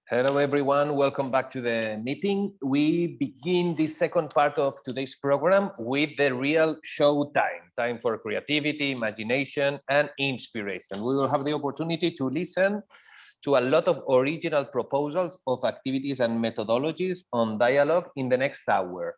Hello, everyone. Welcome back to the meeting. We begin the second part of today's program with the real show time for creativity, imagination, and inspiration. We will have the opportunity to listen to a lot of original proposals of activities and methodologies on dialogue in the next hour.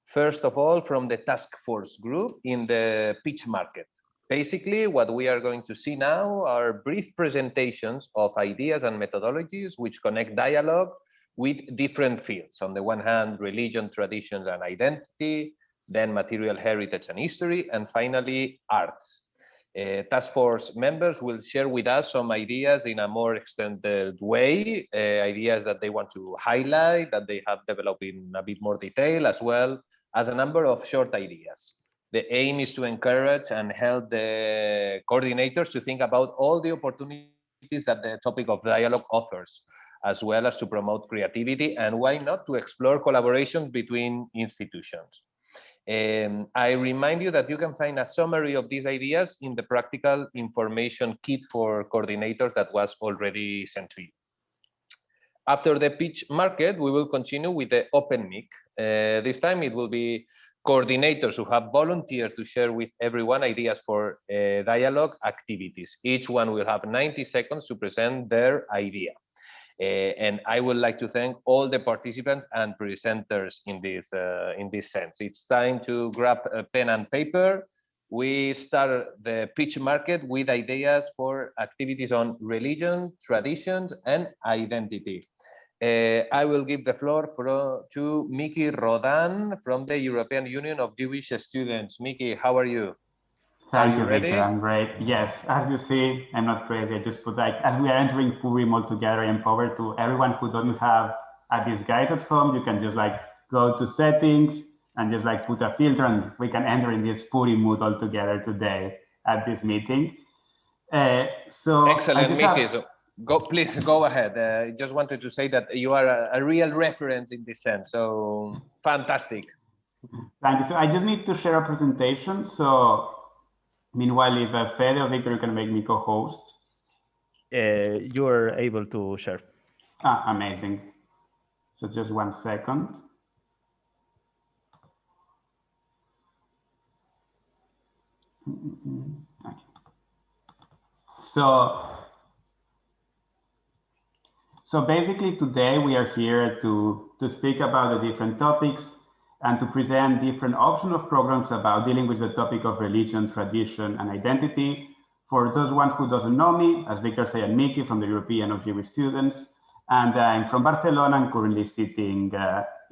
First of all, from the task force group in the pitch market. Basically, what we are going to see now are brief presentations of ideas and methodologies which connect dialogue with different fields. On the one hand, religion, traditions, and identity, then material heritage and history, and finally, arts. Task force members will share with us some ideas in a more extended way, ideas that they want to highlight, that they have developed in a bit more detail, as well as a number of short ideas. The aim is to encourage and help the coordinators to think about all the opportunities that the topic of dialogue offers, as well as to promote creativity and why not to explore collaborations between institutions. I remind you that you can find a summary of these ideas in the practical information kit for coordinators that was already sent to you. After the pitch market, we will continue with the open mic. This time it will be coordinators who have volunteered to share with everyone ideas for dialogue activities. Each one will have 90 seconds to present their idea. And I would like to thank all the participants and presenters in this sense. It's time to grab a pen and paper. We start the pitch market with ideas for activities on religion, traditions, and identity. I will give the floor to Miki Rodan from the European Union of Jewish Students. Miki, how are you? Thank you, Victor. I'm great. Yes, as you see, I'm not crazy. I just put as we are entering Purim all together, I empower to everyone who doesn't have these guides at home. You can just go to settings and just put a filter, and we can enter in this Purim mood all together today at this meeting. Excellent, Miki. Please go ahead. I just wanted to say that you are a real reference in this sense. So fantastic. Thank you. So I just need to share a presentation. So meanwhile, if Fede or Victor, you can make me co-host. You are able to share. Amazing. So just 1 second. Okay. So basically today we are here to speak about the different topics and to present different options of programs about dealing with the topic of religion, tradition, and identity. For those ones who doesn't know me, as Victor said, I'm Miki from the European of Jewish Students, and I'm from Barcelona. I'm currently sitting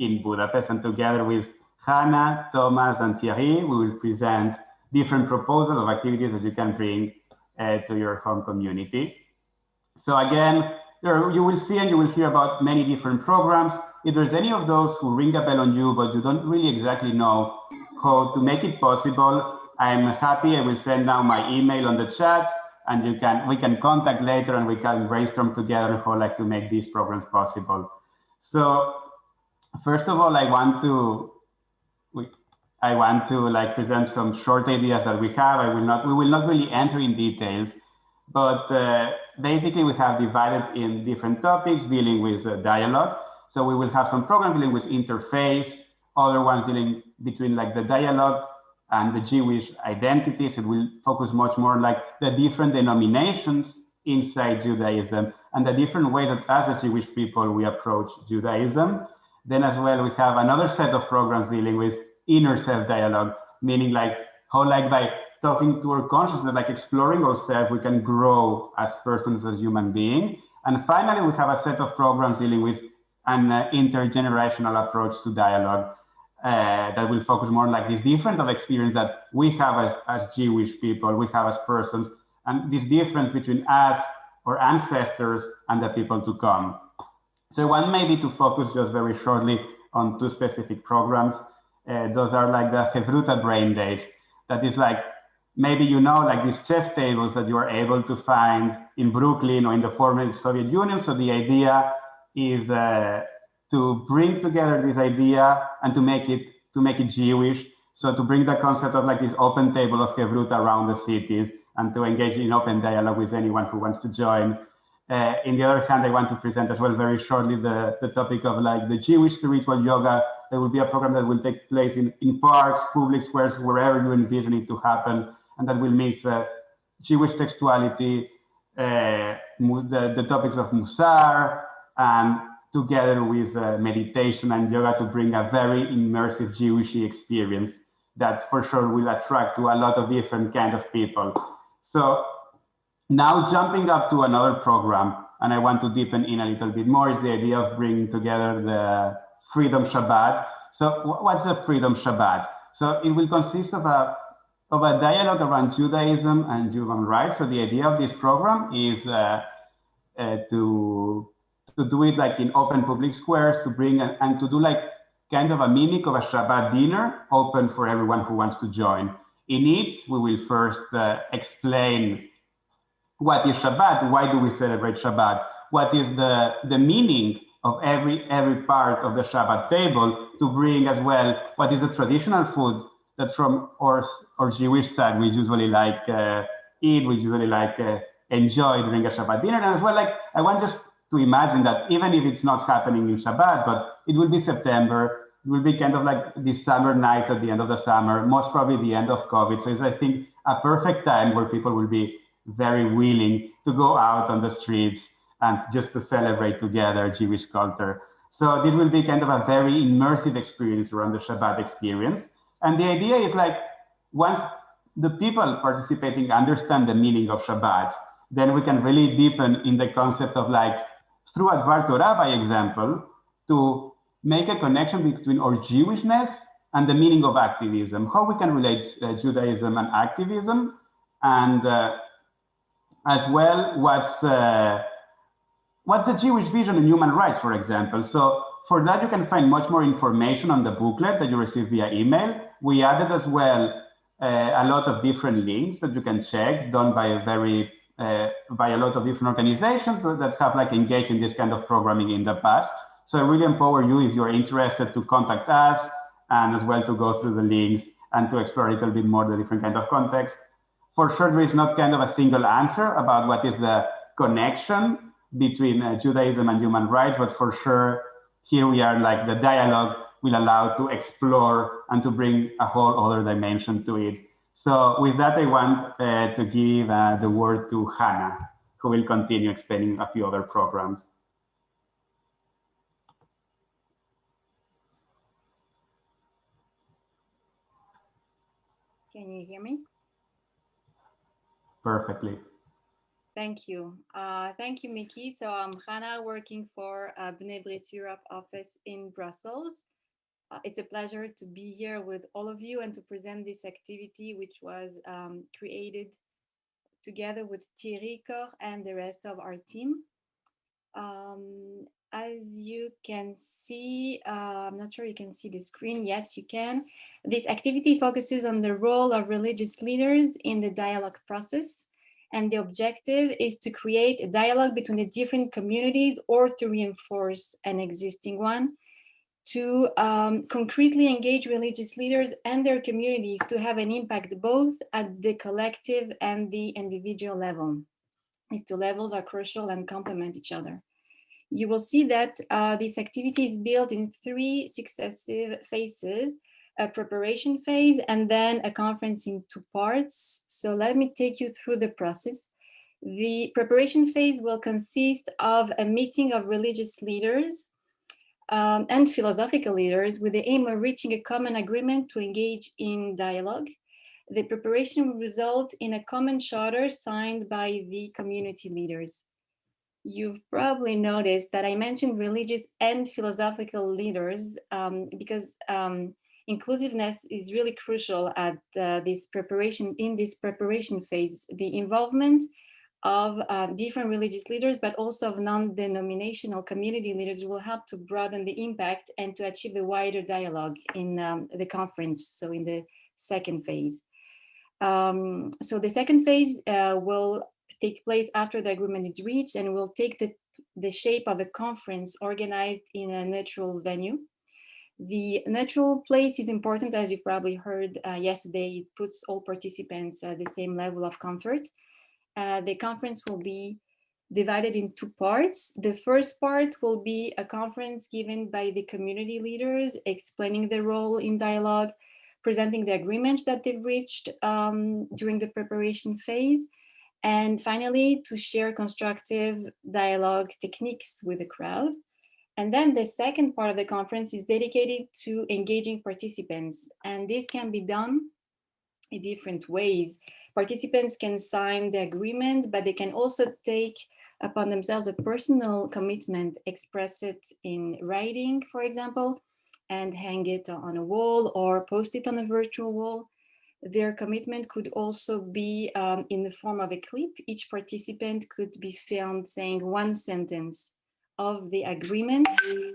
in Budapest, and together with Hannah, Thomas, and Thierry, we will present different proposals of activities that you can bring to your home community. So again, you will see and you will hear about many different programs. If there's any of those who ring a bell on you, but you don't really exactly know how to make it possible, I'm happy. I will send now my email on the chat, and we can contact later and we can brainstorm together how to make these programs possible. So first of all, I want to present some short ideas that we have. We will not really enter in details, but basically we have divided in different topics dealing with dialogue. So we will have some programs dealing with interfaith, other ones dealing between the dialogue and the Jewish identities. It will focus much more the different denominations inside Judaism and the different ways that as a Jewish people we approach Judaism. Then as well, we have another set of programs dealing with inner self dialogue, meaning how by talking to our consciousness, exploring ourselves, we can grow as persons, as human beings. And finally, we have a set of programs dealing with an intergenerational approach to dialogue that will focus more on this difference of experience that we have as Jewish people, we have as persons, and this difference between us, our ancestors, and the people to come. So I want maybe to focus just very shortly on 2 specific programs. Those are the Hevruta Brain Days. That is maybe these chess tables that you are able to find in Brooklyn or in the former Soviet Union. So the idea is to bring together this idea and to make it Jewish. So to bring the concept of this open table of Hevruta around the cities and to engage in open dialogue with anyone who wants to join. In the other hand, I want to present as well very shortly the topic of like the Jewish spiritual yoga. There will be a program that will take place in parks, public squares, wherever you envision it to happen, and that will mix Jewish textuality, the topics of Musar, and together with meditation and yoga to bring a very immersive Jewish experience that for sure will attract to a lot of different kind of people. So now jumping up to another program, and I want to deepen in a little bit more, is the idea of bringing together the Freedom Shabbat. So what's the Freedom Shabbat? So it will consist of a dialogue around Judaism and human rights. So the idea of this program is to do it like in open public squares, to bring and to do like kind of a mimic of a Shabbat dinner open for everyone who wants to join. In it, we will first explain what is Shabbat, why do we celebrate Shabbat, what is the meaning of every part of the Shabbat table, to bring as well what is the traditional food that from our Jewish side we usually like eat, we usually like enjoy during a Shabbat dinner. And as well, like I want just to imagine that even if it's not happening in Shabbat, but it will be September, it will be kind of like the summer nights at the end of the summer, most probably the end of COVID. So it's, I think, a perfect time where people will be very willing to go out on the streets and just to celebrate together Jewish culture. So this will be kind of a very immersive experience around the Shabbat experience. And the idea is like, once the people participating understand the meaning of Shabbat, then we can really deepen in the concept of like, through Advar Torah, by example, to make a connection between our Jewishness and the meaning of activism, how we can relate Judaism and activism, and as well, what's the Jewish vision in human rights, for example. So for that, you can find much more information on the booklet that you receive via email. We added as well a lot of different links that you can check, done by a lot of different organizations that have like engaged in this kind of programming in the past. So I really empower you, if you're interested, to contact us, and as well to go through the links and to explore a little bit more the different kind of context. For sure, there is not kind of a single answer about what is the connection between Judaism and human rights, but for sure, here we are, like the dialogue will allow to explore and to bring a whole other dimension to it. So with that, I want to give the word to Hannah, who will continue explaining a few other programs. Can you hear me? Perfectly. Thank you. Thank you, Mickey. So I'm Hannah, working for B'nai Brit Europe office in Brussels. It's a pleasure to be here with all of you and to present this activity, which was created together with Thierry Koch and the rest of our team. As you can see, I'm not sure you can see the screen. Yes, you can. This activity focuses on the role of religious leaders in the dialogue process. And the objective is to create a dialogue between the different communities or to reinforce an existing one, to concretely engage religious leaders and their communities to have an impact both at the collective and the individual level. These two levels are crucial and complement each other. You will see that this activity is built in 3 successive phases: a preparation phase, and then a conference in 2 parts. So let me take you through the process. The preparation phase will consist of a meeting of religious leaders and philosophical leaders with the aim of reaching a common agreement to engage in dialogue. The preparation will result in a common charter signed by the community leaders. You've probably noticed that I mentioned religious and philosophical leaders because inclusiveness is really crucial at this preparation phase. The involvement of different religious leaders, but also of non-denominational community leaders, will help to broaden the impact and to achieve a wider dialogue in the conference, so in the second phase. So the second phase will take place after the agreement is reached and will take the shape of a conference organized in a neutral venue. The neutral place is important, as you probably heard yesterday. It puts all participants at the same level of comfort. The conference will be divided in two parts. The first part will be a conference given by the community leaders, explaining their role in dialogue, presenting the agreements that they've reached during the preparation phase, and finally, to share constructive dialogue techniques with the crowd. And then the second part of the conference is dedicated to engaging participants. And this can be done in different ways. Participants can sign the agreement, but they can also take upon themselves a personal commitment, express it in writing, for example, and hang it on a wall or post it on a virtual wall. Their commitment could also be in the form of a clip. Each participant could be filmed saying one sentence of the agreement,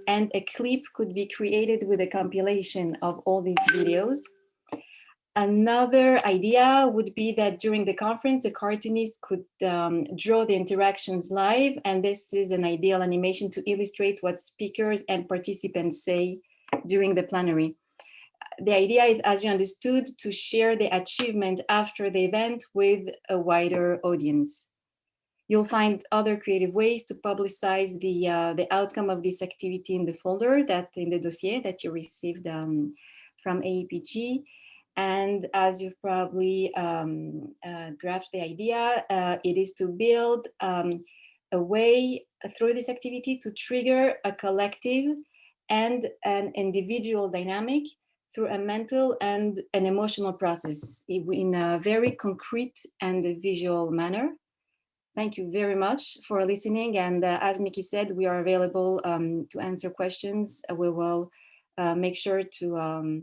and a clip could be created with a compilation of all these videos. Another idea would be that during the conference, a cartoonist could draw the interactions live, and this is an ideal animation to illustrate what speakers and participants say during the plenary. The idea is, as we understood, to share the achievement after the event with a wider audience. You'll find other creative ways to publicize the outcome of this activity in the folder, in the dossier that you received from AEPG. And as you've probably grasped the idea, it is to build a way through this activity to trigger a collective and an individual dynamic through a mental and an emotional process in a very concrete and visual manner. Thank you very much for listening. And as Mickey said, we are available to answer questions. We will make sure to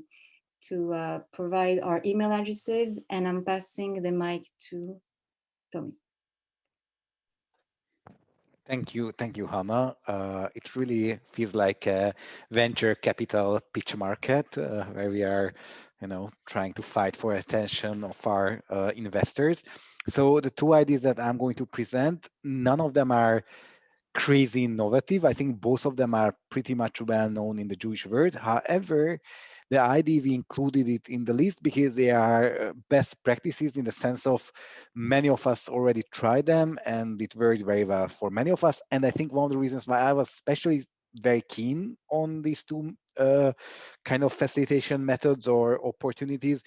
provide our email addresses, and I'm passing the mic to Tommy. Thank you, Hannah. It really feels like a venture capital pitch market where we are, trying to fight for attention of our investors. So the two ideas that I'm going to present, none of them are crazy innovative. I think both of them are pretty much well known in the Jewish world. However, the idea we included it in the list because they are best practices in the sense of many of us already tried them and it worked very well for many of us. And I think one of the reasons why I was especially very keen on these two kind of facilitation methods or opportunities,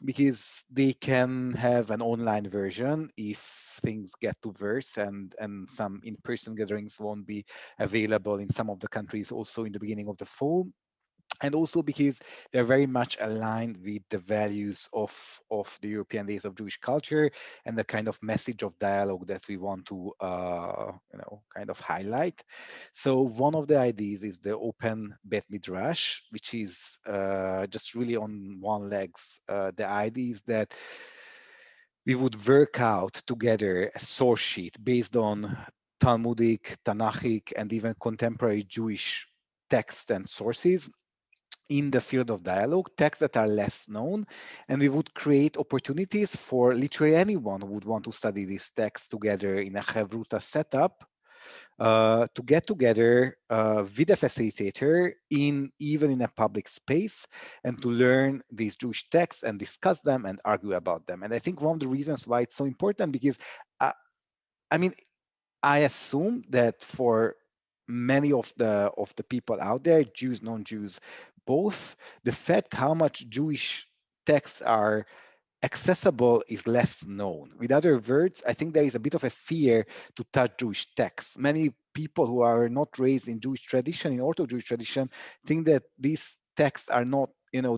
because they can have an online version if things get too worse and some in-person gatherings won't be available in some of the countries also in the beginning of the fall. And also because they're very much aligned with the values of the European Days of Jewish Culture and the kind of message of dialogue that we want to, kind of highlight. So one of the ideas is the open Bet Midrash, which is just really on one legs. The idea is that we would work out together a source sheet based on Talmudic, Tanakhic, and even contemporary Jewish texts and sources in the field of dialogue, texts that are less known, and we would create opportunities for literally anyone who would want to study these texts together in a Chevruta setup to get together with a facilitator even in a public space and to learn these Jewish texts and discuss them and argue about them. And I think one of the reasons why it's so important, because I assume that for many of the people out there, Jews, non-Jews, both, the fact how much Jewish texts are accessible is less known. With other words, I think there is a bit of a fear to touch Jewish texts. Many people who are not raised in Jewish tradition, in Orthodox Jewish tradition, think that these texts are not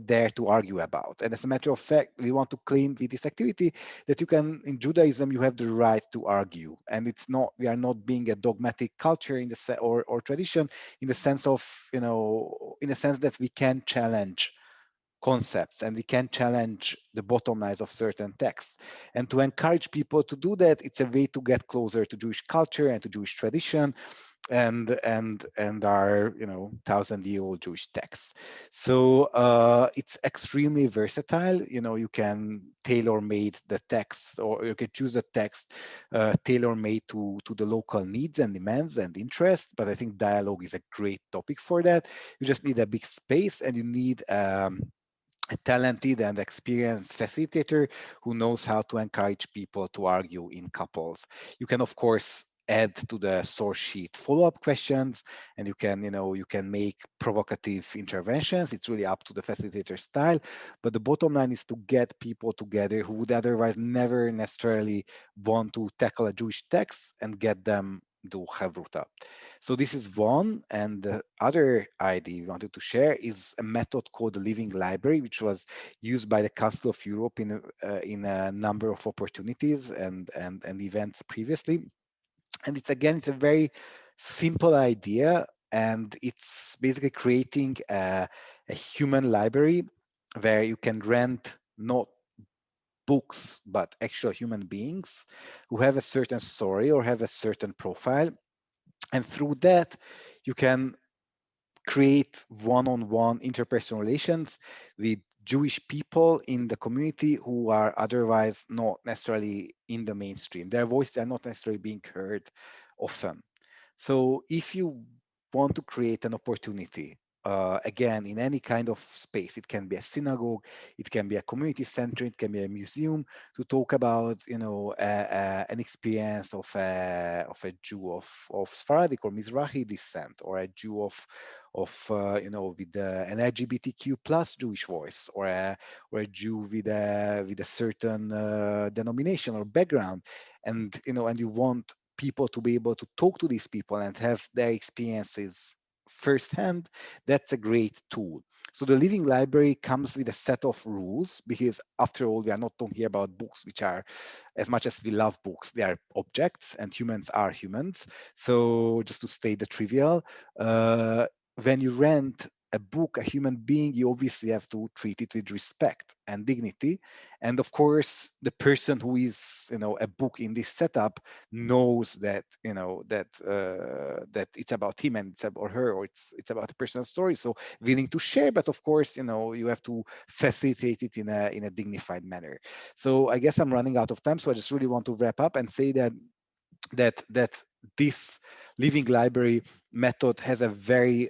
there to argue about. And as a matter of fact, we want to claim with this activity that you can, in Judaism, you have the right to argue. And it's not, we are not being a dogmatic culture in the or tradition in the sense of, in a sense that we can challenge concepts and we can challenge the bottom lines of certain texts. And to encourage people to do that, it's a way to get closer to Jewish culture and to Jewish tradition and our 1,000-year-old Jewish texts. So it's extremely versatile. You can tailor-made the text, or you can choose a text tailor-made to the local needs and demands and interests. But I think dialogue is a great topic for that. You just need a big space and you need a talented and experienced facilitator who knows how to encourage people to argue in couples. You can, of course, add to the source sheet follow-up questions, and you can, you can make provocative interventions. It's really up to the facilitator style, but the bottom line is to get people together who would otherwise never necessarily want to tackle a Jewish text and get them to Havruta. So this is one, and the other idea we wanted to share is a method called the Living Library, which was used by the Council of Europe in a number of opportunities and events previously. And it's a very simple idea, and it's basically creating a human library where you can rent not books, but actual human beings who have a certain story or have a certain profile. And through that, you can create one-on-one interpersonal relations with Jewish people in the community who are otherwise not necessarily in the mainstream. Their voices are not necessarily being heard often. So if you want to create an opportunity, again, in any kind of space, it can be a synagogue, it can be a community center, it can be a museum, to talk about, an experience of a Jew of Sephardic or Mizrahi descent, or a Jew of with an LGBTQ plus Jewish voice, or a Jew with a certain denomination or background, and you want people to be able to talk to these people and have their experiences firsthand. That's a great tool. So the Living Library comes with a set of rules, because after all, we are not talking here about books, which are, as much as we love books, they are objects and humans are humans. So just to state the trivial, when you rent a book, a human being, you obviously have to treat it with respect and dignity. And of course, the person who is, a book in this setup knows that, that it's about him and it's about her, or it's about a personal story. So willing to share, but of course, you have to facilitate it in a dignified manner. So I guess I'm running out of time. So I just really want to wrap up and say that this Living Library method has a very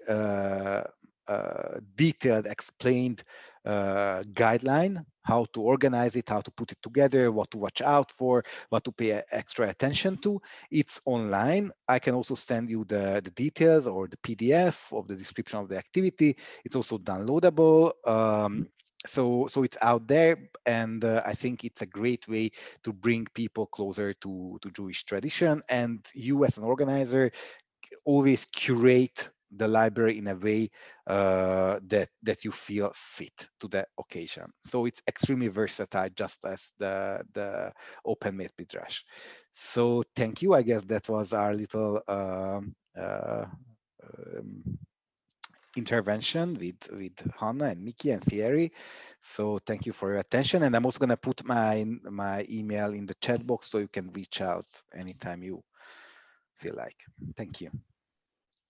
detailed, explained guideline, how to organize it, how to put it together, what to watch out for, what to pay extra attention to. It's online. I can also send you the details or the PDF of the description of the activity. It's also downloadable. So it's out there, and I think it's a great way to bring people closer to Jewish tradition. And you, as an organizer, always curate the library in a way that you feel fit to the occasion. So it's extremely versatile, just as the Open Maze Midrash. So thank you. I guess that was our little intervention with Hannah and Mickey and Thierry. So thank you for your attention. And I'm also going to put my email in the chat box, so you can reach out anytime you feel like. Thank you.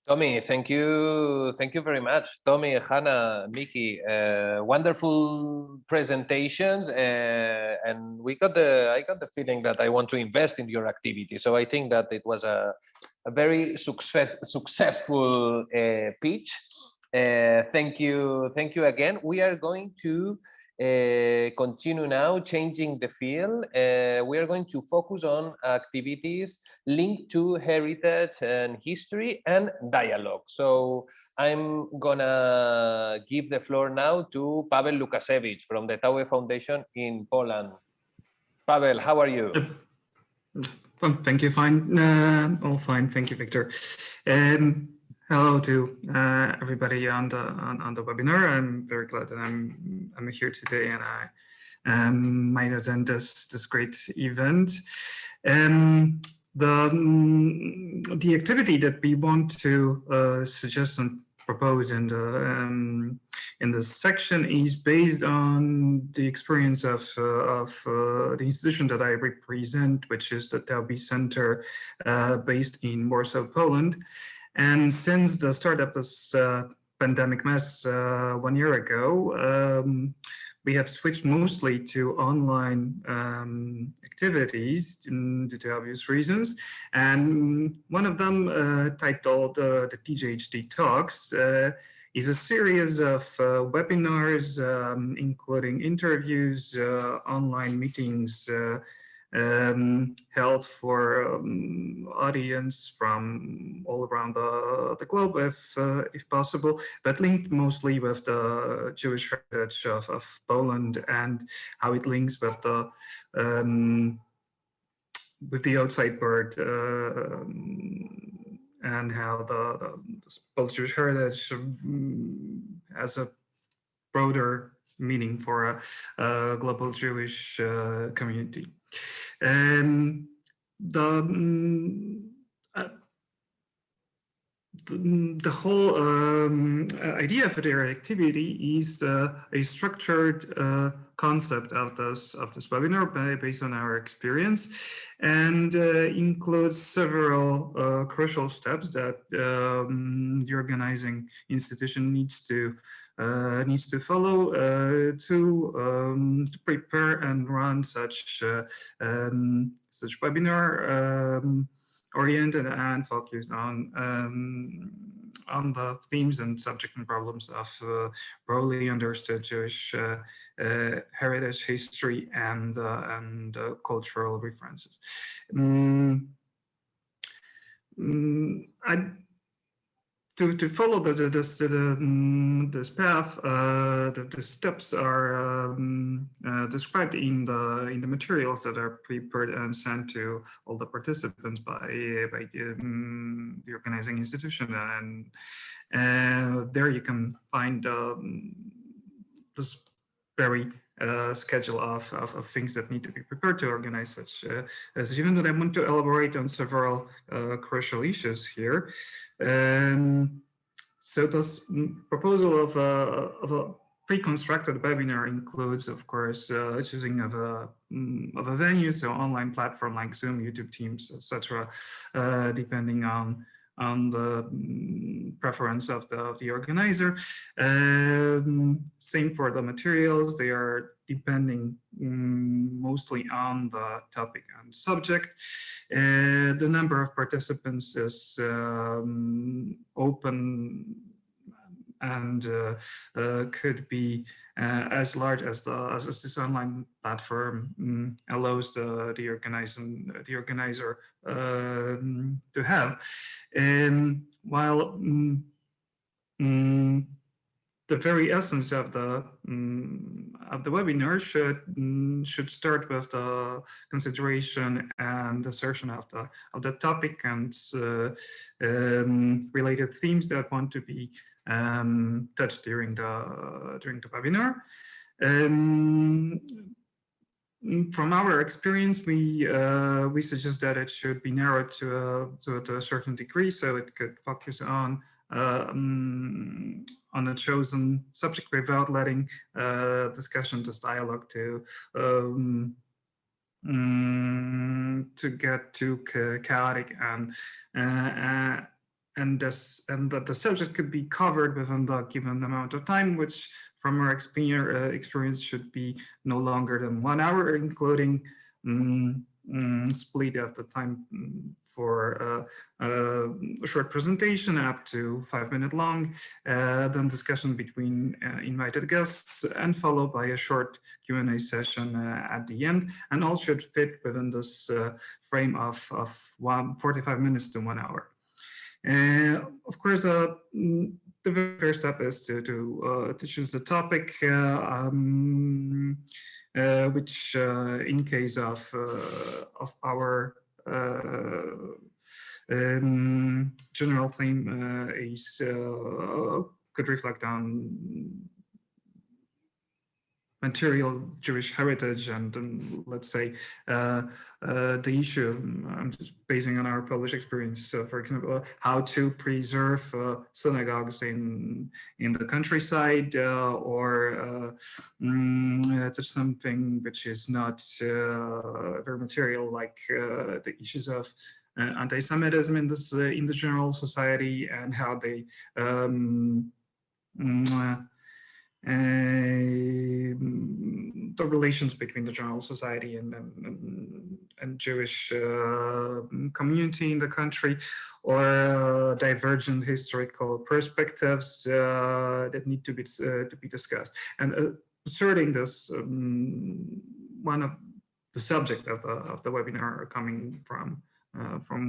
Tommy, thank you very much. Tommy, Hannah, Mickey, wonderful presentations, and I got the feeling that I want to invest in your activity. So I think that it was a very successful pitch. Thank you again. We are going to continue now, changing the field. We are going to focus on activities linked to heritage and history and dialogue. So I'm gonna give the floor now to Paweł Lukasiewicz from the Taue Foundation in Poland. Paweł, how are you? Thank you. Fine. All fine. Thank you, Victor. Hello to everybody on the webinar. I'm very glad that I'm here today, and I might attend this great event. The activity that we want to suggest and propose in this section is based on the experience of the institution that I represent, which is the Taube Center, based in Warsaw, Poland. And since the start of this pandemic mess 1 year ago, we have switched mostly to online activities due to obvious reasons. And one of them, titled the TJHD Talks, is a series of webinars, including interviews, online meetings, held for audience from all around the globe, if possible, but linked mostly with the Jewish heritage of Poland and how it links with the outside world, and how the Polish Jewish heritage has a broader meaning for a global Jewish community. And the whole idea for their activity is a structured concept of this webinar based on our experience, and includes several crucial steps that the organizing institution needs to follow to prepare and run such webinar oriented and focused on the themes and subject and problems of broadly understood Jewish heritage, history, and cultural references. To follow this path, the steps are described in the materials that are prepared and sent to all the participants by the organizing institution, and there you can find this very schedule of things that need to be prepared to organize such as event. But I want to elaborate on several crucial issues here. So this proposal of a pre-constructed webinar includes, of course, choosing of a venue, so online platform like Zoom, YouTube, Teams, etc., depending on the preference of the organizer. Same for the materials. They are depending mostly on the topic and subject. The number of participants is open and could be as large as this online platform allows the organizer to have. While the very essence of the webinar should start with the consideration and assertion of the topic and related themes that want to be touched during the webinar. From our experience, we suggest that it should be narrowed to a certain degree, so it could focus on a chosen subject without letting discussion, this dialogue, to get too chaotic, and that the subject could be covered within the given amount of time, which from our experience should be no longer than 1 hour, including split of the time for a short presentation up to 5 minutes long, then discussion between invited guests, and followed by a short Q&A session at the end, and all should fit within this frame of 45 minutes to 1 hour. Of course, the very first step is to choose the topic, which in case of our general theme is could reflect on material Jewish heritage, and let's say the issue, I'm just basing on our Polish experience, for example, how to preserve synagogues in the countryside, or such something which is not very material, like the issues of anti-Semitism in the general society, and how they the relations between the general society and Jewish community in the country, or divergent historical perspectives that need to be discussed. And asserting this, one of subject of the webinar coming from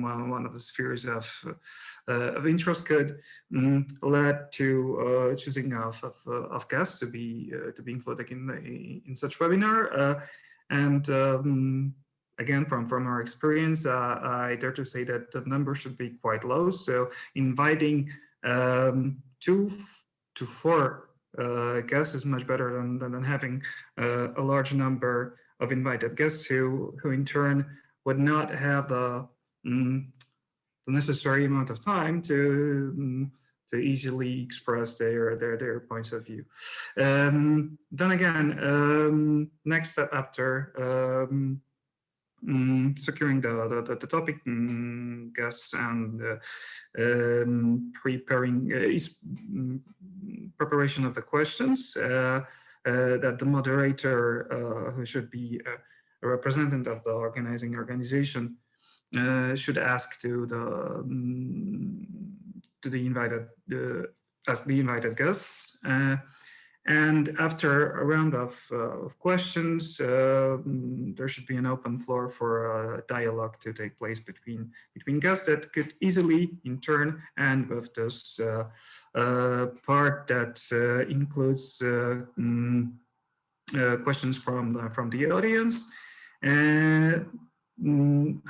one of the spheres of interest could lead to choosing of guests to be included in such webinar. Again, from our experience, I dare to say that the number should be quite low. So inviting 2 to 4 guests is much better than having a large number of invited guests who in turn would not have the necessary amount of time to easily express their points of view. Then again, next step after securing the topic guests and preparing preparation of the questions, that the moderator, who should be a representative of the organizing organization, should ask to the invited guests. And after a round of questions, there should be an open floor for a dialogue to take place between guests that could easily, in turn, end with this part that includes questions from the audience,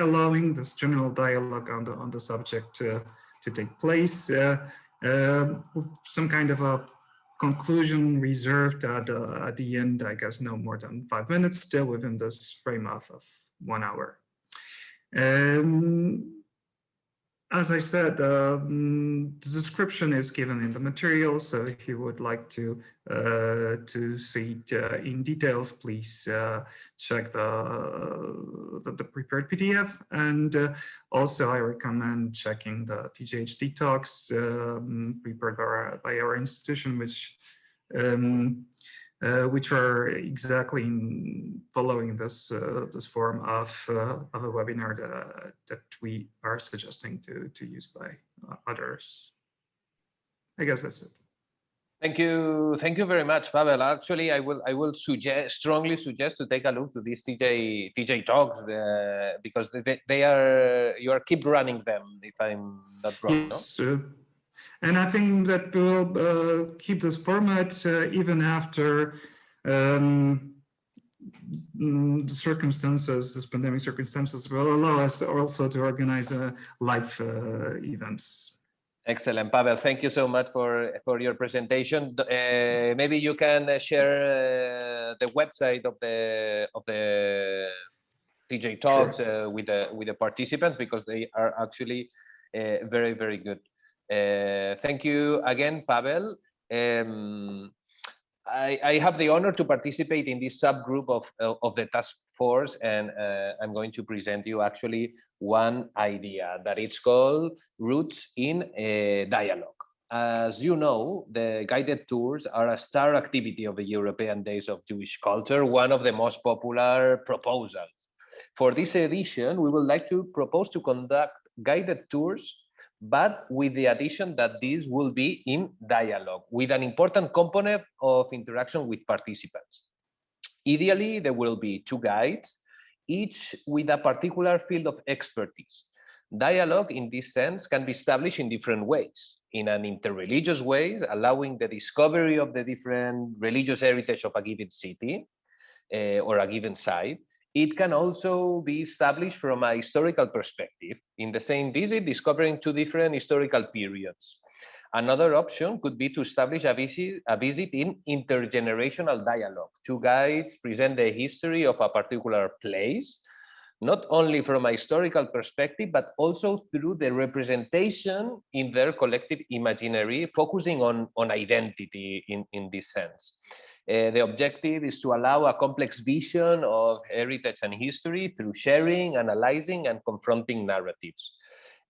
allowing this general dialogue on the subject to take place, with some kind of a conclusion reserved at the end, I guess no more than 5 minutes, still within this frame of 1 hour. As I said, the description is given in the material, so if you would like to see it in details, please check the prepared PDF. And also, I recommend checking the TJHD talks prepared by our institution, which are exactly following this form of a webinar that we are suggesting to use by others. I guess that's it. Thank you very much, Pavel. Actually, I will strongly suggest to take a look to these TJ talks because you are keep running them, if I'm not wrong. Yes, no? And I think that we'll keep this format even after the circumstances, this pandemic circumstances, will allow us also to organize live events. Excellent, Pavel. Thank you so much for your presentation. Maybe you can share the website of the TJ talks, sure, with the participants, because they are actually very, very good. Thank you again, Pavel. I have the honor to participate in this subgroup of the task force, and I'm going to present you actually one idea that it's called Roots in Dialogue. As you know, the guided tours are a star activity of the European Days of Jewish Culture, one of the most popular proposals. For this edition, we would like to propose to conduct guided tours, but with the addition that these will be in dialogue, with an important component of interaction with participants. Ideally, there will be 2 guides, each with a particular field of expertise. Dialogue, in this sense, can be established in different ways. In an interreligious way, allowing the discovery of the different religious heritage of a given city or a given site. It can also be established from a historical perspective. In the same visit, discovering 2 different historical periods. Another option could be to establish a visit in intergenerational dialogue. 2 guides present the history of a particular place, not only from a historical perspective, but also through the representation in their collective imaginary, focusing on identity in this sense. The objective is to allow a complex vision of heritage and history through sharing, analyzing, and confronting narratives.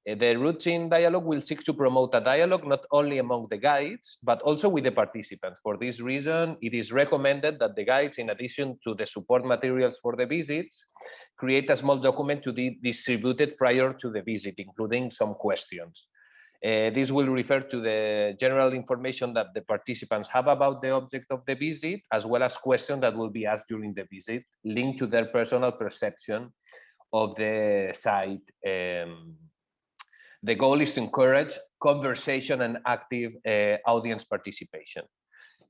The Roots in Dialogue will seek to promote a dialogue not only among the guides, but also with the participants. For this reason, it is recommended that the guides, in addition to the support materials for the visits, create a small document to be distributed prior to the visit, including some questions. This will refer to the general information that the participants have about the object of the visit, as well as questions that will be asked during the visit, linked to their personal perception of the site. The goal is to encourage conversation and active audience participation.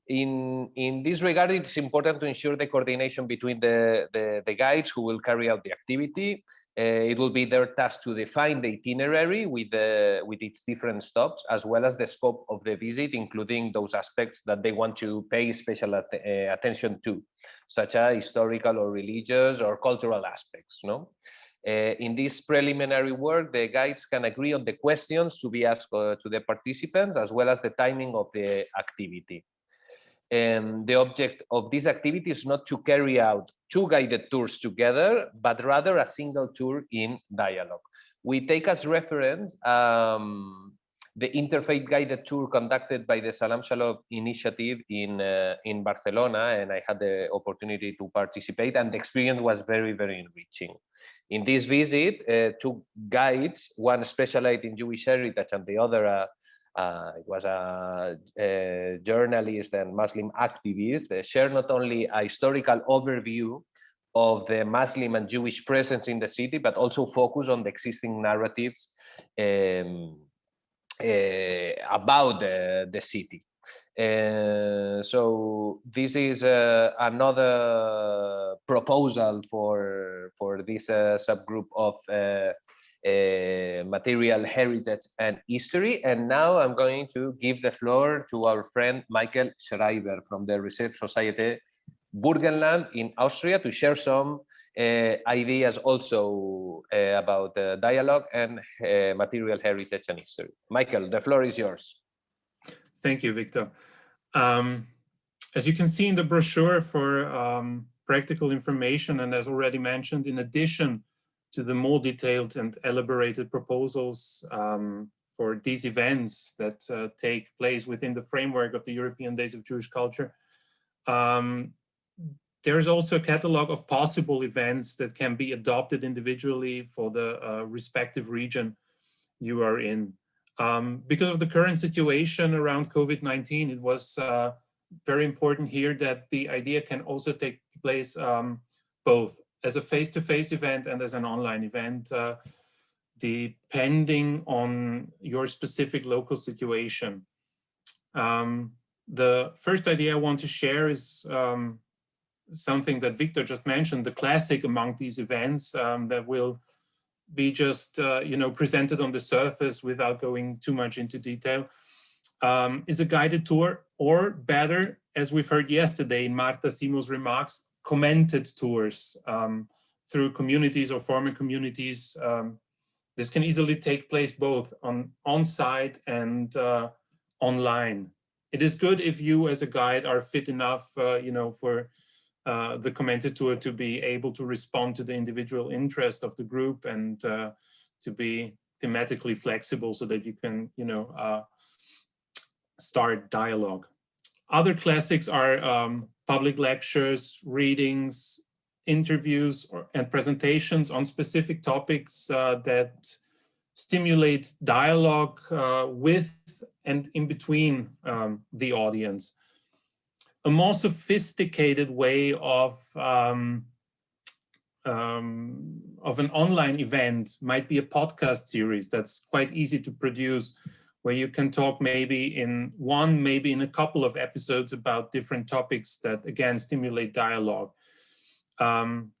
In this regard, it's important to ensure the coordination between the guides who will carry out the activity. It will be their task to define the itinerary with its different stops, as well as the scope of the visit, including those aspects that they want to pay special attention to, such as historical or religious or cultural aspects. No? In this preliminary work, the guides can agree on the questions to be asked to the participants, as well as the timing of the activity. And the object of this activity is not to carry out 2 guided tours together, but rather a single tour in dialogue. We take as reference the interfaith guided tour conducted by the Salam Shalom initiative in Barcelona, and I had the opportunity to participate, and the experience was very, very enriching. In this visit, 2 guides, one specialized in Jewish heritage and the other it was a journalist and Muslim activist. They share not only a historical overview of the Muslim and Jewish presence in the city, but also focus on the existing narratives about the city. So this is another proposal for this subgroup of material heritage and history. And now I'm going to give the floor to our friend Michael Schreiber from the Research Society Burgenland in Austria to share some ideas also about dialogue and material heritage and history. Michael, the floor is yours. Thank you, Victor. As you can see in the brochure for practical information, and as already mentioned, in addition to the more detailed and elaborated proposals for these events that take place within the framework of the European Days of Jewish Culture, there's also a catalog of possible events that can be adopted individually for the respective region you are in. Because of the current situation around COVID-19, it was very important here that the idea can also take place both as a face-to-face event and as an online event, depending on your specific local situation. The first idea I want to share is something that Victor just mentioned, the classic among these events that will be just presented on the surface without going too much into detail, is a guided tour, or better, as we've heard yesterday in Marta Simo's remarks, commented tours through communities or former communities. This can easily take place both on-site and online. It is good if you as a guide are fit enough for the commented tour to be able to respond to the individual interest of the group and to be thematically flexible so that you can start dialogue. Other classics are public lectures, readings, interviews, and presentations on specific topics that stimulate dialogue with and in between the audience. A more sophisticated way of an online event might be a podcast series that's quite easy to produce, where you can talk maybe in a couple of episodes about different topics that again stimulate dialogue.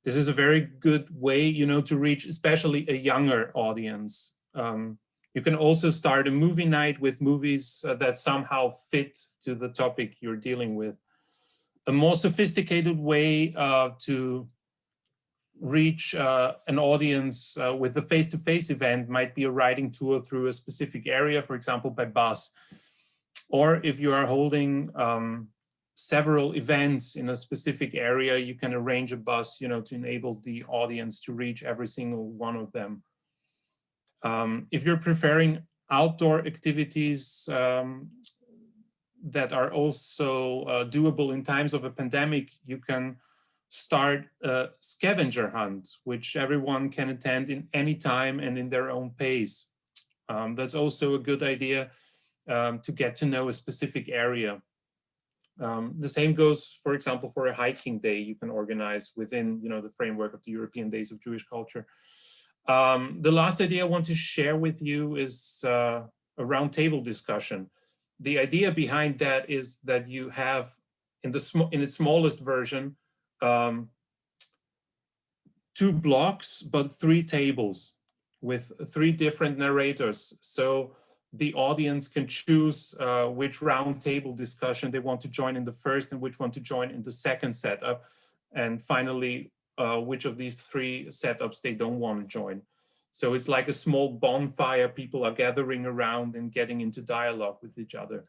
This is a very good way, to reach especially a younger audience. You can also start a movie night with movies that somehow fit to the topic you're dealing with. A more sophisticated way to reach an audience with a face-to-face event might be a riding tour through a specific area, for example, by bus. Or if you are holding several events in a specific area, you can arrange a bus, to enable the audience to reach every single one of them. If you're preferring outdoor activities that are also doable in times of a pandemic, you can start a scavenger hunt, which everyone can attend in any time and in their own pace. That's also a good idea to get to know a specific area. The same goes, for example, for a hiking day you can organize within, the framework of the European Days of Jewish Culture. The last idea I want to share with you is a roundtable discussion. The idea behind that is that you have, in its smallest version, 2 blocks, but 3 tables with 3 different narrators. So the audience can choose which roundtable discussion they want to join in the first and which one to join in the second setup. And finally, which of these 3 setups they don't want to join. So it's like a small bonfire. People are gathering around and getting into dialogue with each other.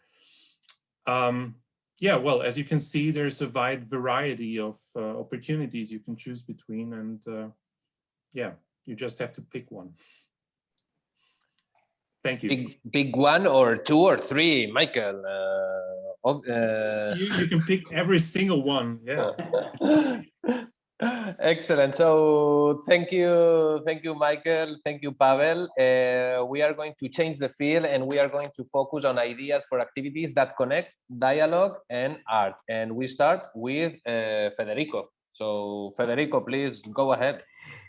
Yeah, well, as you can see, there's a wide variety of opportunities you can choose between, and yeah, you just have to pick one. Thank you. Pick 1 or 2 or 3, Michael. You can pick every single one. Yeah. Excellent. So thank you, Michael. Thank you, Pavel. We are going to change the field, and we are going to focus on ideas for activities that connect dialogue and art. And we start with Federico. So Federico, please go ahead.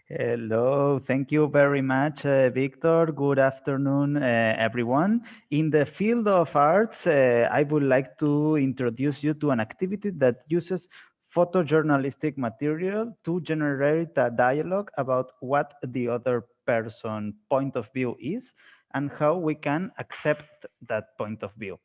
Hello, thank you very much, Victor. Good afternoon, everyone. In the field of arts, I would like to introduce you to an activity that uses photojournalistic material to generate a dialogue about what the other person's point of view is and how we can accept that point of view.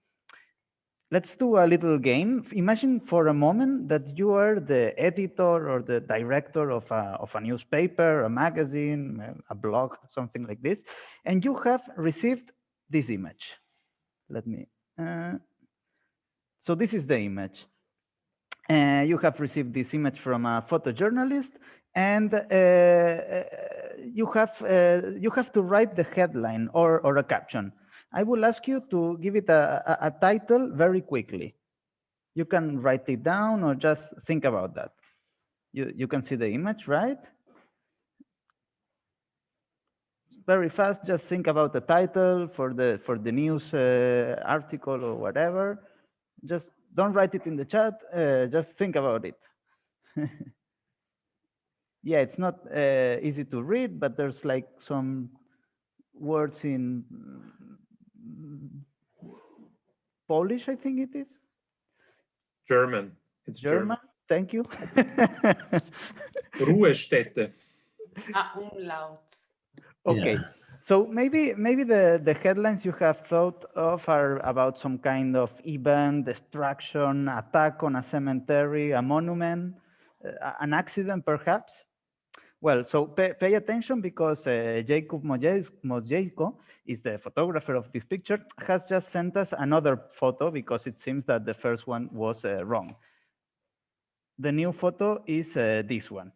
Let's do a little game. Imagine for a moment that you are the editor or the director of a newspaper, a magazine, a blog, something like this, and you have received this image. Let me. So this is the image. You have received this image from a photojournalist, and you have to write the headline or a caption. I will ask you to give it a title very quickly. You can write it down or just think about that. You can see the image, right? Very fast, just think about the title for the news article or whatever. Just don't write it in the chat, just think about it. Yeah, it's not easy to read, but there's like some words in Polish, I think it is. German. It's German. Thank you. Ruhestätte. Umlaut. Okay. Yeah. So maybe the headlines you have thought of are about some kind of event, destruction, attack on a cemetery, a monument, an accident perhaps. Well, so pay attention because Jacob Mojejko is the photographer of this picture, has just sent us another photo because it seems that the first one was wrong. The new photo is this one.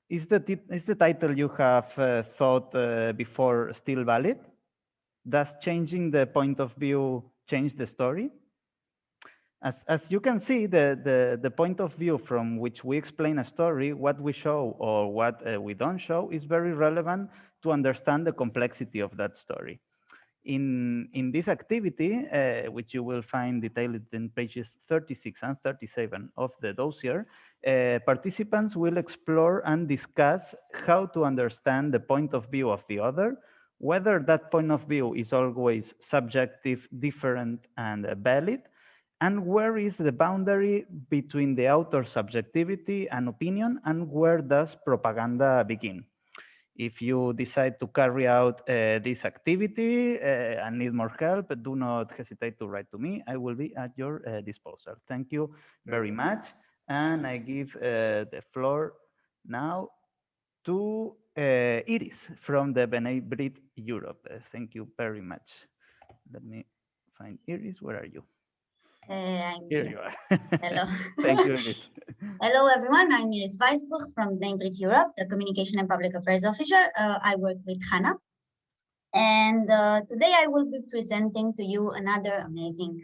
Is the title you have thought before still valid? Does changing the point of view change the story? As you can see, the point of view from which we explain a story, what we show or what we don't show, is very relevant to understand the complexity of that story. In this activity, which you will find detailed in pages 36 and 37 of the dossier, participants will explore and discuss how to understand the point of view of the other, whether that point of view is always subjective, different, and valid, and where is the boundary between the author's subjectivity and opinion, and where does propaganda begin? If you decide to carry out this activity and need more help, do not hesitate to write to me. I will be at your disposal. Thank you very much. And I give the floor now to Iris from the B'nai Brit Europe. Thank you very much. Let me find Iris. Where are you? I'm Here you are. Hello. Thank you, Iris. Hello, everyone. I'm Iris Weisbuch from B'nai Brit Europe, the Communication and Public Affairs Officer. I work with Hannah. And today I will be presenting to you another amazing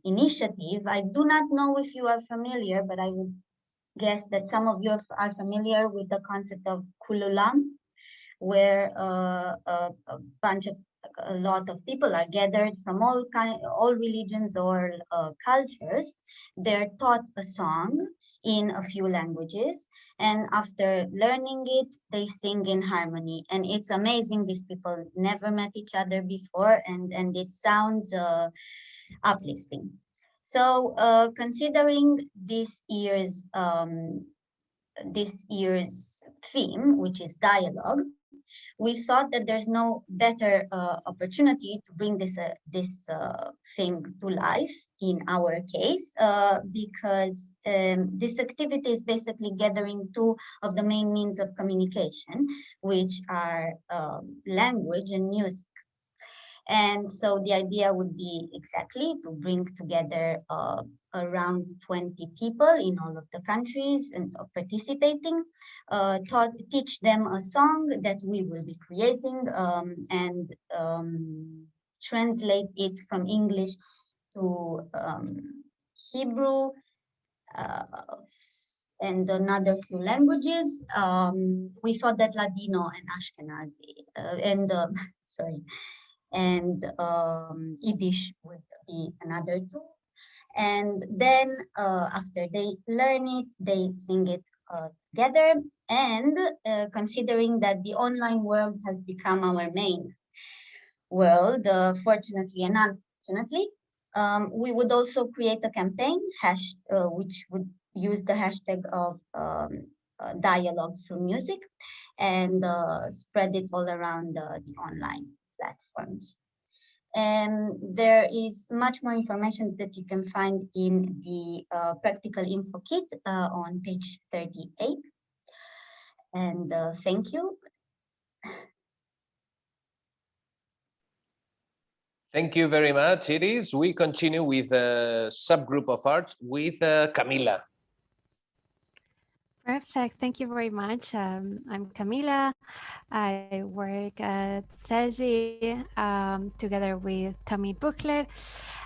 initiative. I do not know if you are familiar, but I would guess that some of you are familiar with the concept of Kululam. where a lot of people are gathered from all religions or cultures. They're taught a song in a few languages, and after learning it, they sing in harmony. And it's amazing. These people never met each other before, and it sounds uplifting. So considering this year's theme, which is dialogue, we thought that there's no better opportunity to bring this thing to life in our case, because this activity is basically gathering two of the main means of communication, which are language and music. And so the idea would be exactly to bring together around 20 people in all of the countries and participating, teach them a song that we will be creating, and translate it from English to Hebrew, and another few languages. We thought that Ladino and Ashkenazi and Yiddish would be another two. And then after they learn it, they sing it together. And considering that the online world has become our main world, fortunately and unfortunately, we would also create a campaign which would use the hashtag of dialogue through music, and spread it all around the online platforms. And there is much more information that you can find in the practical info kit on page 38. And thank you. Thank you very much, Iris. We continue with a subgroup of arts with Camila. Perfect. Thank you very much. I'm Camila. I work at SEGI together with Tommy Buchler,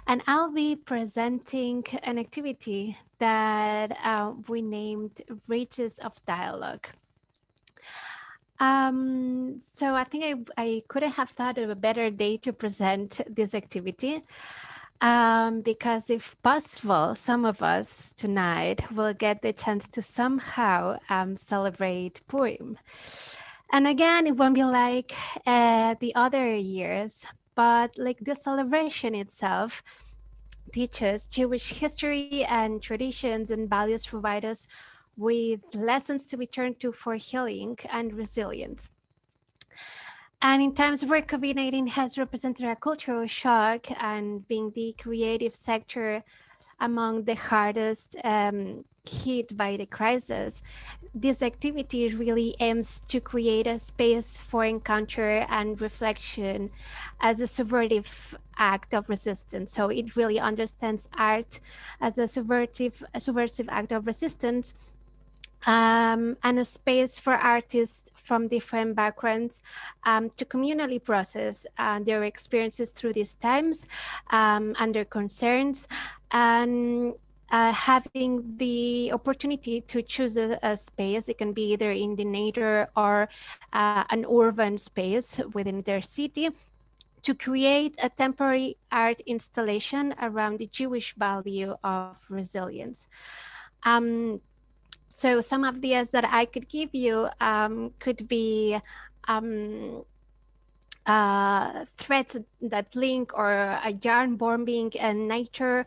and I'll be presenting an activity that we named Reaches of Dialogue. So I think I couldn't have thought of a better day to present this activity. Because if possible, some of us tonight will get the chance to somehow celebrate Purim. And again, it won't be like the other years, but like the celebration itself teaches Jewish history and traditions and values, provide us with lessons to be turned to for healing and resilience. And in times where COVID-19 has represented a cultural shock and being the creative sector among the hardest hit by the crisis, this activity really aims to create a space for encounter and reflection as a subversive act of resistance. So it really understands art as a subversive act of resistance, and a space for artists from different backgrounds to communally process their experiences through these times and their concerns, and having the opportunity to choose a space. It can be either in the nature or an urban space within their city, to create a temporary art installation around the Jewish value of resilience. So some ideas that I could give you could be threads that link, or a yarn bombing and nature,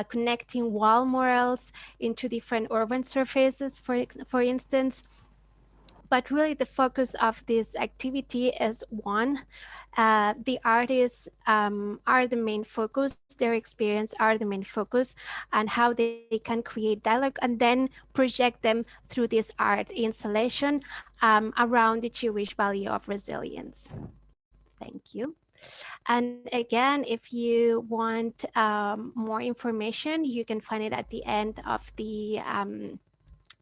connecting wall murals into different urban surfaces, for instance. But really the focus of this activity is one, the artists are the main focus, their experience are the main focus, and how they can create dialogue and then project them through this art installation around the Jewish value of resilience. Thank you. And again, if you want more information, you can find it at the end of the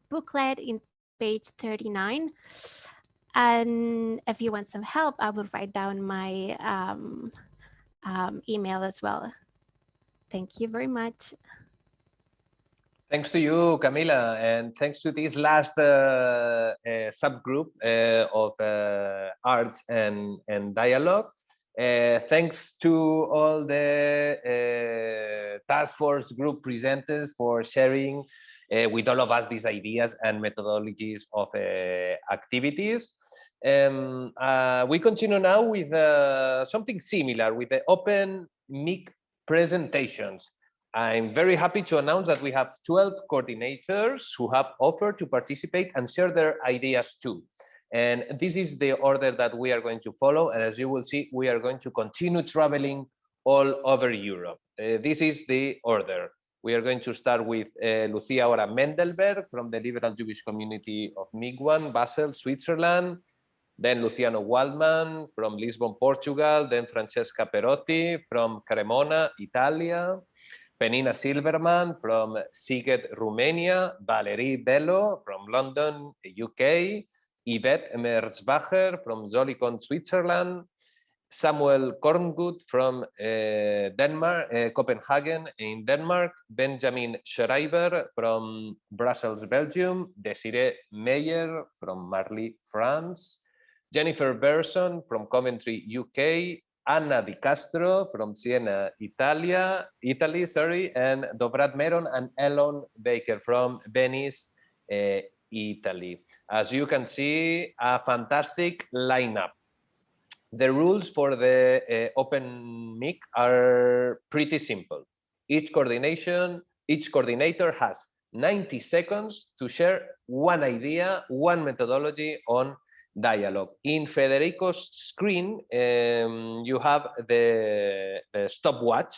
booklet in page 39. And if you want some help, I will write down my email as well. Thank you very much. Thanks to you, Camila, and thanks to this last subgroup of arts and dialogue. Thanks to all the task force group presenters for sharing with all of us these ideas and methodologies of activities. We continue now with something similar with the open mic presentations. I'm very happy to announce that we have 12 coordinators who have offered to participate and share their ideas too. And this is the order that we are going to follow. And as you will see, we are going to continue traveling all over Europe. This is the order. We are going to start with Lucia Ora Mendelberg from the Liberal Jewish Community of Miguan, Basel, Switzerland. Then Luciano Waldman from Lisbon, Portugal. Then Francesca Perotti from Cremona, Italia. Penina Silverman from Szeged, Romania. Valerie Bello from London, UK. Yvette Merzbacher from Zolikon, Switzerland. Samuel Korngut from Denmark, Copenhagen in Denmark. Benjamin Schreiber from Brussels, Belgium. Desiree Meyer from Marly, France. Jennifer Berson from Coventry, UK. Anna Di Castro from Siena, Italy, and Dovrat Meron and Elon Baker from Venice, Italy. As you can see, a fantastic lineup. The rules for the open mic are pretty simple. Each coordinator has 90 seconds to share one idea, one methodology on dialogue. In Federico's screen, you have the stopwatch,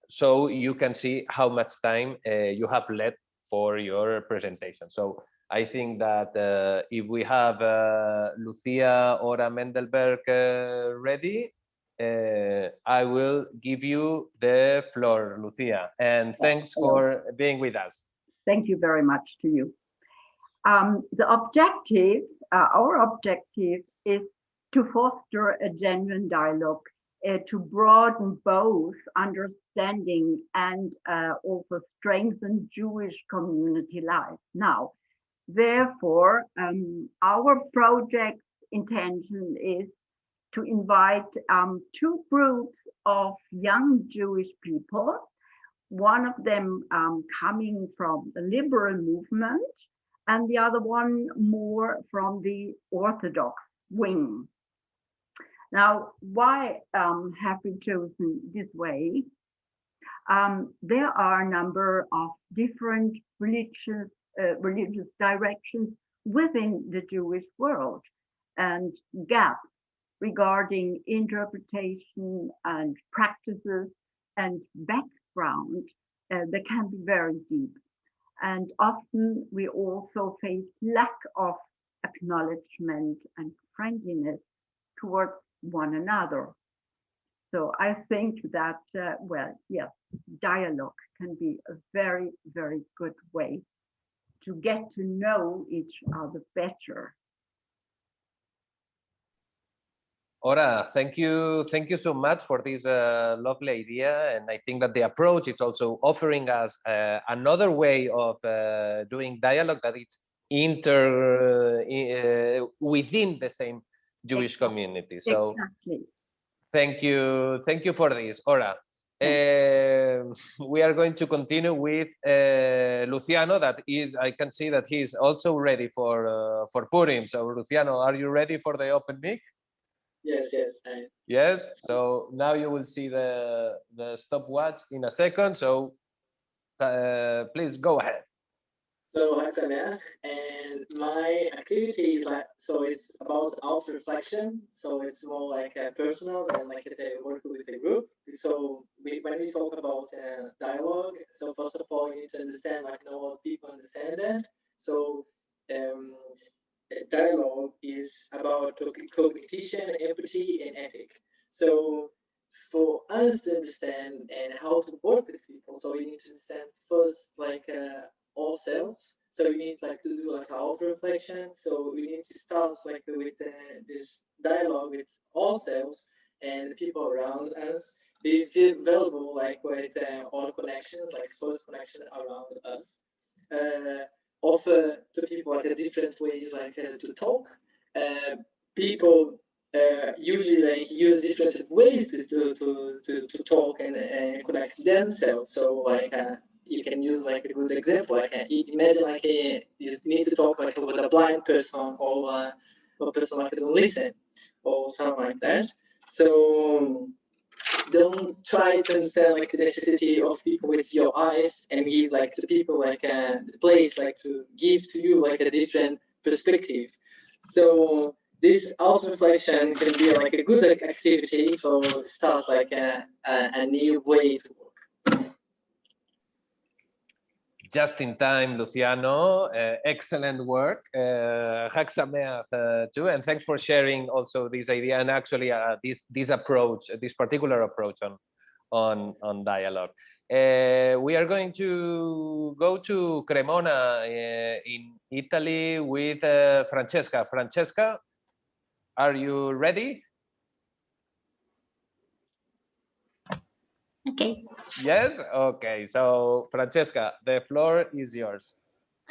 so you can see how much time you have left for your presentation. So I think that if we have Lucia Ora Mendelberg ready, I will give you the floor, Lucia. And thanks for being with us. Thank you very much to you. The objective, our objective is to foster a genuine dialogue, to broaden both understanding and also strengthen Jewish community life. Now, therefore, our project's intention is to invite two groups of young Jewish people, one of them coming from the liberal movement, and the other one more from the Orthodox wing. Now, why have we chosen this way? There are a number of different religious directions within the Jewish world, and gaps regarding interpretation and practices and background that can be very deep. And often we also face lack of acknowledgement and friendliness towards one another. So I think that, well, yes, dialogue can be a very, very good way to get to know each other better. Ora, thank you so much for this lovely idea, and I think that the approach is also offering us another way of doing dialogue that it's within the same Jewish community. So exactly. Thank you for this, Ora. We are going to continue with Luciano. That is, I can see that he's also ready for Purim. So Luciano, are you ready for the open mic? Yes. Yes. So now you will see the stopwatch in a second. So please go ahead. So Hag Sameach, and my activity is it's about auto-reflection. So it's more like personal than like work with a group. So when we talk about dialogue, so first of all, you need to understand how people understand it. So dialogue is about cognition, empathy, and ethic. So for us to understand and how to work with people, so we need to understand first ourselves. So we need to do auto-reflection. So we need to start with this dialogue with ourselves and people around us. Be available with all connections, first connection around us. Offer to people different ways to talk. people usually like use different ways to talk and connect themselves. So like you can use like a good example. Like imagine like you need to talk like with a blind person or a person like doesn't listen or something like that. So don't try to understand like the necessity of people with your eyes and give like to people like the place like to give to you like a different perspective. So this auto-reflection can be like a good activity for start like a new way to work. Just in time, Luciano. Excellent work. Chag Sameach too, and thanks for sharing also this idea and actually this approach, this particular approach on dialogue. We are going to go to Cremona in Italy with Francesca. Francesca, are you ready? Okay. Yes? Okay. So, Francesca, the floor is yours.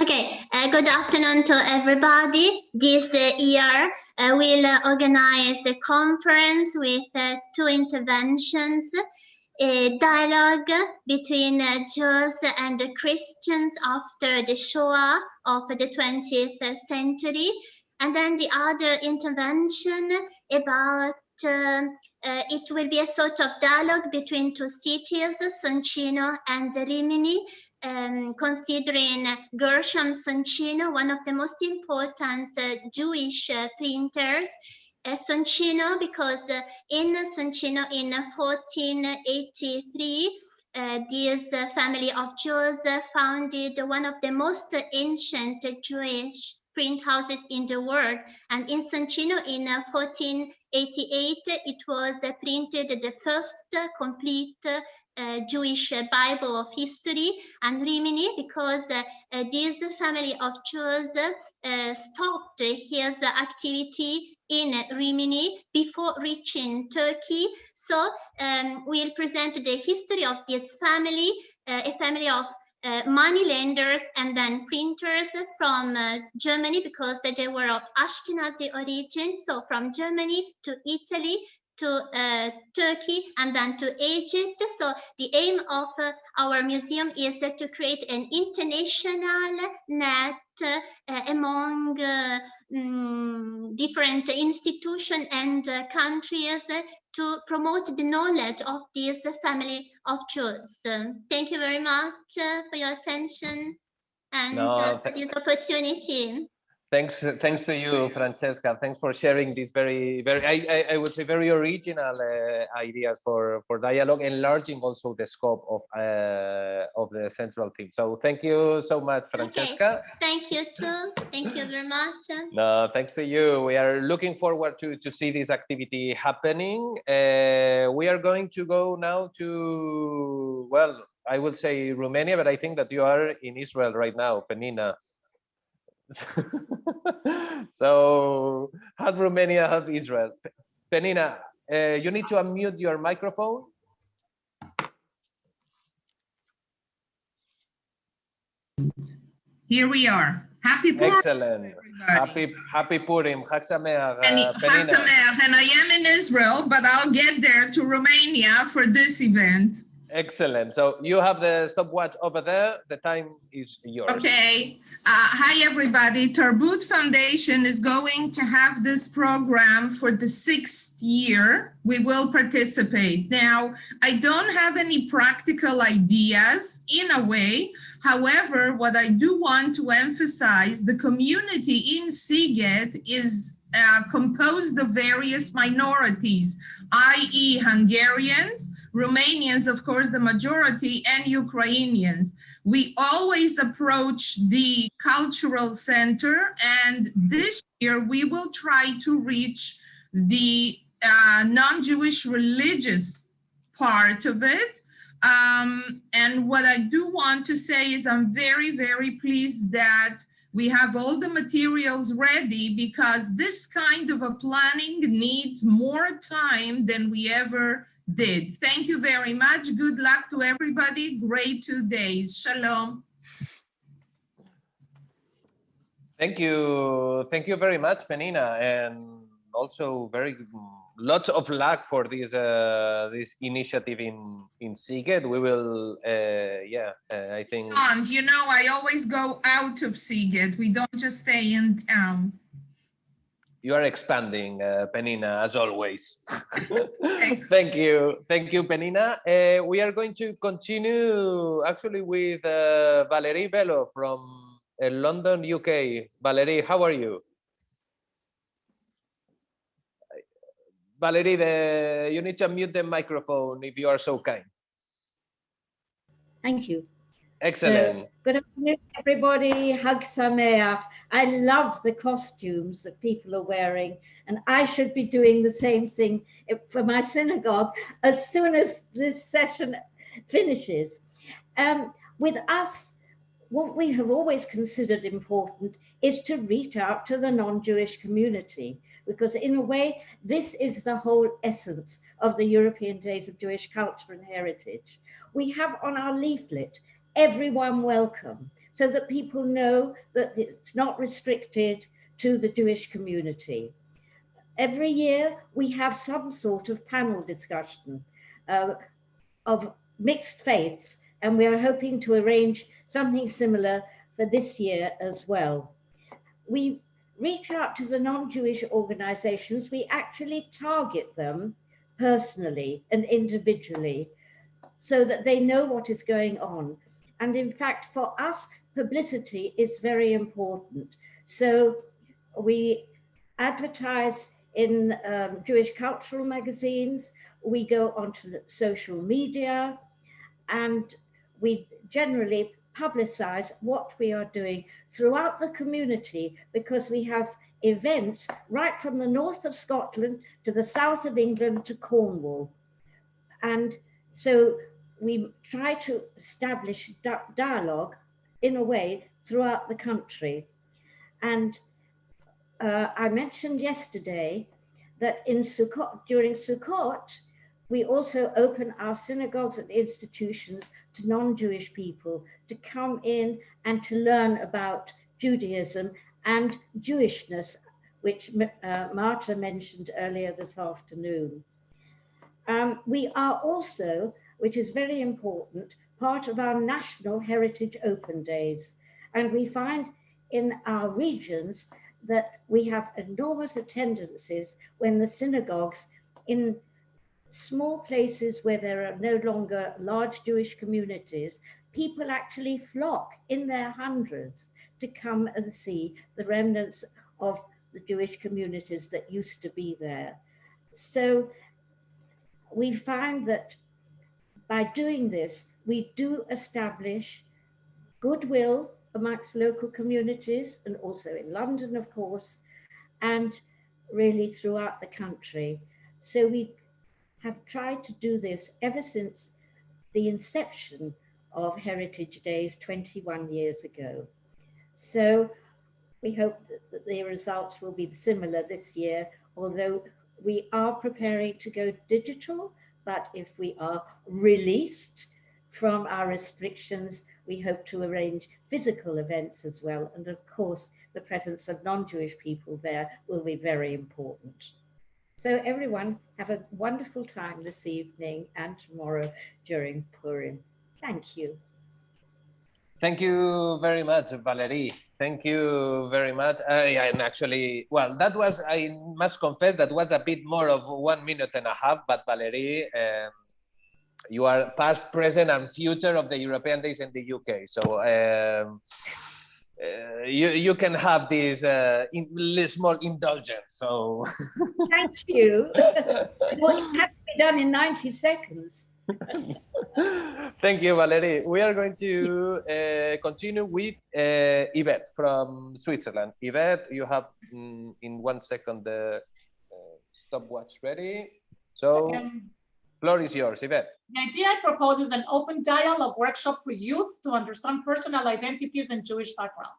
Okay, good afternoon to everybody. This year we'll organize a conference with two interventions, a dialogue between Jews and Christians after the Shoah of the 20th century, and then the other intervention about it will be a sort of dialogue between two cities, Soncino and Rimini, considering Gershom Soncino, one of the most important Jewish printers. Soncino, because in Soncino in 1483, this family of Jews founded one of the most ancient Jewish print houses in the world. And in Soncino in 1488, it was printed the first complete Jewish Bible of history. And Rimini, because this family of Jews stopped his activity in Rimini before reaching Turkey. So we'll present the history of this family, a family of money lenders and then printers from Germany, because they were of Ashkenazi origin. So from Germany to Italy to Turkey and then to Egypt. So the aim of our museum is to create an international net among different institutions and countries to promote the knowledge of this family of Jews. Thank you very much for your attention and for this opportunity. Thanks to you, Francesca. Thanks for sharing these very, I would say very original ideas for dialogue, enlarging also the scope of the central theme. So thank you so much, Francesca. Okay. Thank you too. Thank you very much. No, thanks to you. We are looking forward to see this activity happening. We are going to go now to, well, I will say Romania, but I think that you are in Israel right now, Penina. So half Romania, half Israel. Penina, you need to unmute your microphone. Here we are. Happy Purim. Excellent. Happy Purim. Chag Sameach, Chag Sameach. And I am in Israel, but I'll get there to Romania for this event. Excellent. So you have the stopwatch over there. The time is yours. Okay. Hi, everybody. Tarbut Foundation is going to have this program for the 6th year. We will participate. Now, I don't have any practical ideas in a way. However, what I do want to emphasize, the community in Siget is composed of various minorities, i.e. Hungarians, Romanians, of course, the majority, and Ukrainians. We always approach the cultural center, and this year we will try to reach the non-Jewish religious part of it. And what I do want to say is I'm very, very pleased that we have all the materials ready, because this kind of a planning needs more time than we ever did. Thank you very much. Good luck to everybody. Great 2 days. Shalom. Thank you very much, Penina. And also lots of luck for this initiative in Siget. We will, I think. And you know, I always go out of Siget. We don't just stay in town. You are expanding, Penina, as always. Thanks. Thank you, Penina. We are going to continue actually with Valerie Bello from London, UK. Valerie, how are you? Valerie, you need to unmute the microphone if you are so kind. Thank you. Excellent. Good afternoon, everybody. Hag Sameach. I love the costumes that people are wearing, and I should be doing the same thing for my synagogue as soon as this session finishes. With us, what we have always considered important is to reach out to the non-Jewish community, because in a way, this is the whole essence of the European Days of Jewish Culture and Heritage. We have on our leaflet, everyone welcome, so that people know that it's not restricted to the Jewish community. Every year, we have some sort of panel discussion of mixed faiths, and we are hoping to arrange something similar for this year as well. We reach out to the non-Jewish organizations. We actually target them personally and individually so that they know what is going on. And in fact, for us, publicity is very important. So we advertise in Jewish cultural magazines, we go onto social media, and we generally publicize what we are doing throughout the community, because we have events right from the north of Scotland to the south of England to Cornwall. And so we try to establish dialogue in a way throughout the country. And I mentioned yesterday that in Sukkot, during Sukkot, we also open our synagogues and institutions to non-Jewish people to come in and to learn about Judaism and Jewishness, which Marta mentioned earlier this afternoon. We are also, which is very important, part of our National Heritage Open Days. And we find in our regions that we have enormous attendances when the synagogues in small places where there are no longer large Jewish communities, people actually flock in their hundreds to come and see the remnants of the Jewish communities that used to be there. So we find that by doing this, we do establish goodwill amongst local communities, and also in London, of course, and really throughout the country. So we have tried to do this ever since the inception of Heritage Days 21 years ago. So we hope that the results will be similar this year, although we are preparing to go digital, but if we are released from our restrictions, we hope to arrange physical events as well. And of course, the presence of non-Jewish people there will be very important. So everyone, have a wonderful time this evening and tomorrow during Purim. Thank you. Thank you very much, Valerie. Thank you very much. And actually, well, that was, I must confess, that was a bit more of 1.5 minutes, but Valerie, you are past, present, and future of the European Days in the UK. So you can have this small indulgence. So thank you. Well, it had to be done in 90 seconds. Thank you, Valerie. We are going to continue with Yvette from Switzerland. Yvette, you have in 1 second the stopwatch ready. So, floor is yours, Yvette. The idea I propose is an open dialogue workshop for youth to understand personal identities and Jewish background.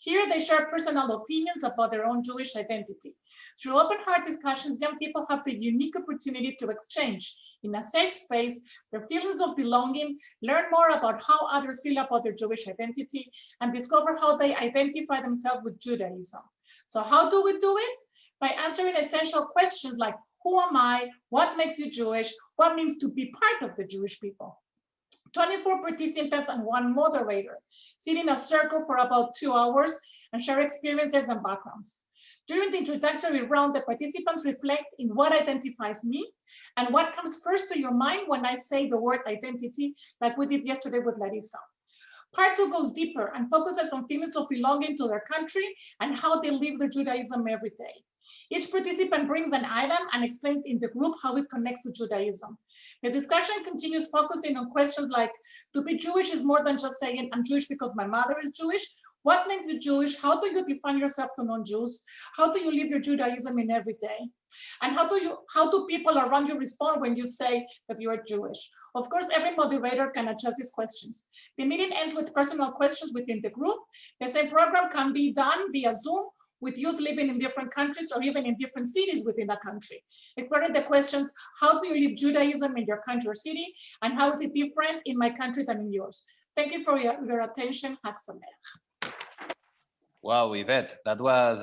Here, they share personal opinions about their own Jewish identity. Through open heart discussions, young people have the unique opportunity to exchange in a safe space their feelings of belonging, learn more about how others feel about their Jewish identity, and discover how they identify themselves with Judaism. So how do we do it? by answering essential questions like, who am I? What makes you Jewish? What means to be part of the Jewish people? 24 participants and 1 moderator sit in a circle for about 2 hours and share experiences and backgrounds. During the introductory round, the participants reflect in what identifies me and what comes first to your mind when I say the word identity, like we did yesterday with Larissa. Part 2 goes deeper and focuses on feelings of belonging to their country and how they live their Judaism every day. Each participant brings an item and explains in the group how it connects to Judaism. The discussion continues focusing on questions like, to be Jewish is more than just saying I'm Jewish because my mother is Jewish. What makes you Jewish? How do you define yourself to non-Jews? How do you live your Judaism in every day? And how do people around you respond when you say that you are Jewish? Of course, every moderator can adjust these questions. The meeting ends with personal questions within the group. The same program can be done via Zoom with youth living in different countries or even in different cities within a country. Exploring the questions, how do you live Judaism in your country or city? And how is it different in my country than in yours? Thank you for your attention. Chag Sameach. Wow, Yvette, that was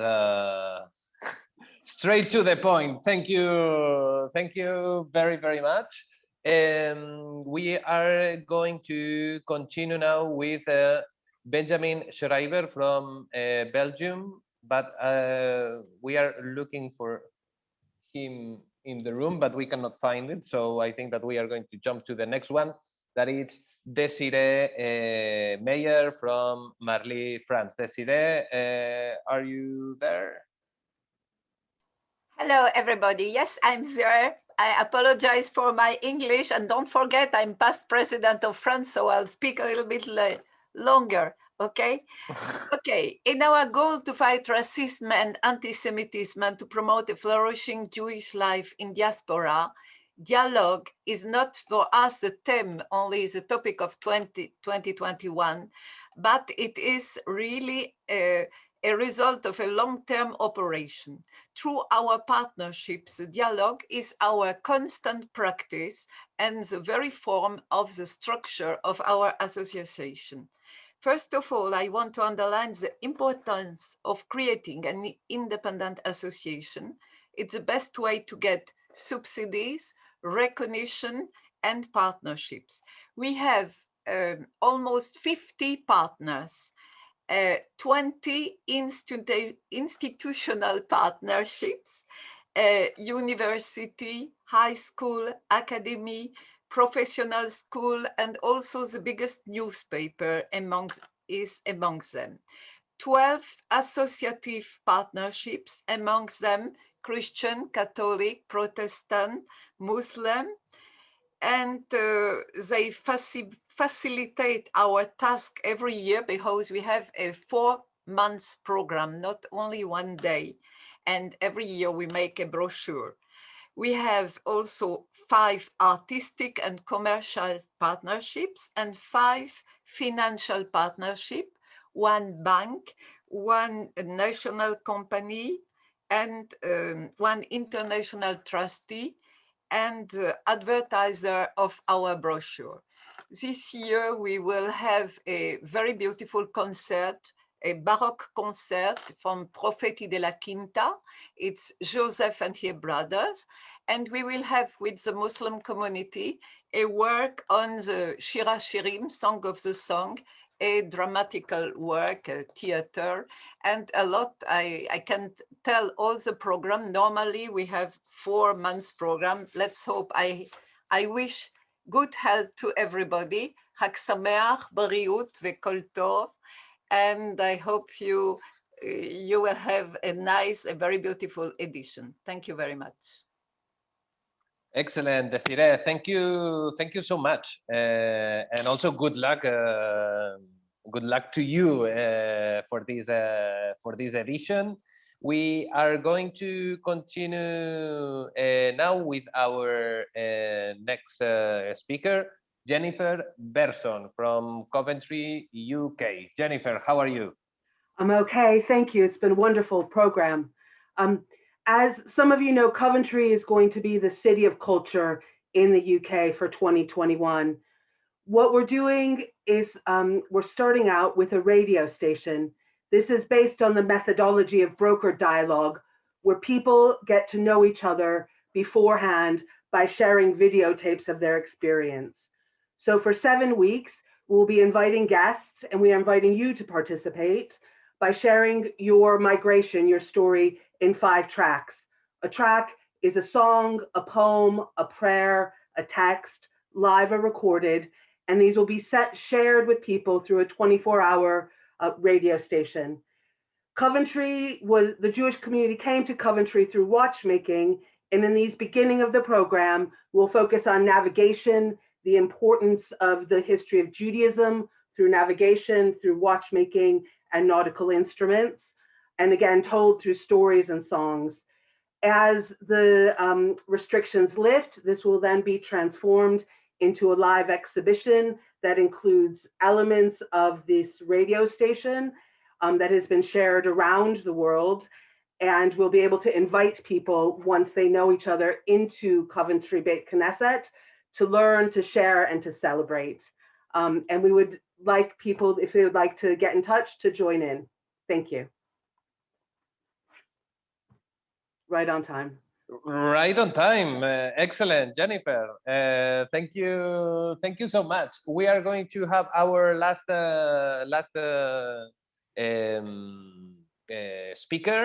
straight to the point. Thank you. Thank you very, very much. We are going to continue now with Benjamin Schreiber from Belgium, but we are looking for him in the room, but we cannot find it. So I think that we are going to jump to the next one. That is Desiree Meyer from Marly, France. Desiree, are you there? Hello, everybody. Yes, I'm there. I apologize for my English, and don't forget I'm past president of France, so I'll speak a little bit longer, okay? Okay, in our goal to fight racism and anti-Semitism and to promote a flourishing Jewish life in diaspora, dialogue is not for us the theme, only the topic of 2021, but it is really a result of a long-term operation. Through our partnerships, the dialogue is our constant practice and the very form of the structure of our association. First of all, I want to underline the importance of creating an independent association. It's the best way to get subsidies, recognition, and partnerships. We have almost 50 partners, 20 institutional partnerships, university, high school, academy, professional school, and also the biggest newspaper is among them. 12 associative partnerships, among them Christian, Catholic, Protestant, Muslim, and they facilitate our task every year because we have a 4-month program, not only one day. And every year we make a brochure. We have also 5 artistic and commercial partnerships and 5 financial partnerships, 1 bank, 1 national company, and 1 international trustee, and advertiser of our brochure. This year we will have a very beautiful concert, a Baroque concert from Profeti de la Quinta. It's Joseph and his brothers. And we will have with the Muslim community a work on the Shira Shirim, Song of the Song, a dramatical work, a theater, and a lot. I can't tell all the program. Normally we have 4 months program. Let's hope. I wish good health to everybody. Chag Sameach, Bariut, Vekol Tov. And I hope you will have a nice, a very beautiful edition. Thank you very much. Excellent, Desiree. Thank you so much, and also good luck. Good luck to you for this edition. We are going to continue now with our next speaker, Jennifer Berson from Coventry, UK. Jennifer, how are you? I'm okay, thank you. It's been a wonderful program. As some of you know, Coventry is going to be the city of culture in the UK for 2021. What we're doing is we're starting out with a radio station. This is based on the methodology of broker dialogue, where people get to know each other beforehand by sharing videotapes of their experience. So for 7 weeks, we'll be inviting guests, and we are inviting you to participate by sharing your migration, your story, in 5 tracks. A track is a song, a poem, a prayer, a text, live or recorded, and these will be shared with people through a 24-hour radio station. The Jewish community came to Coventry through watchmaking, and in these beginning of the program, we'll focus on navigation, the importance of the history of Judaism through navigation, through watchmaking and nautical instruments, and again, told through stories and songs. As the restrictions lift, this will then be transformed into a live exhibition that includes elements of this radio station that has been shared around the world. And we'll be able to invite people, once they know each other, into Coventry Beit Knesset to learn, to share, and to celebrate. And we would like people, if they would like to get in touch, to join in. Thank you. Right on time. Right on time. Excellent, Jennifer. Thank you so much. We are going to have our last speaker.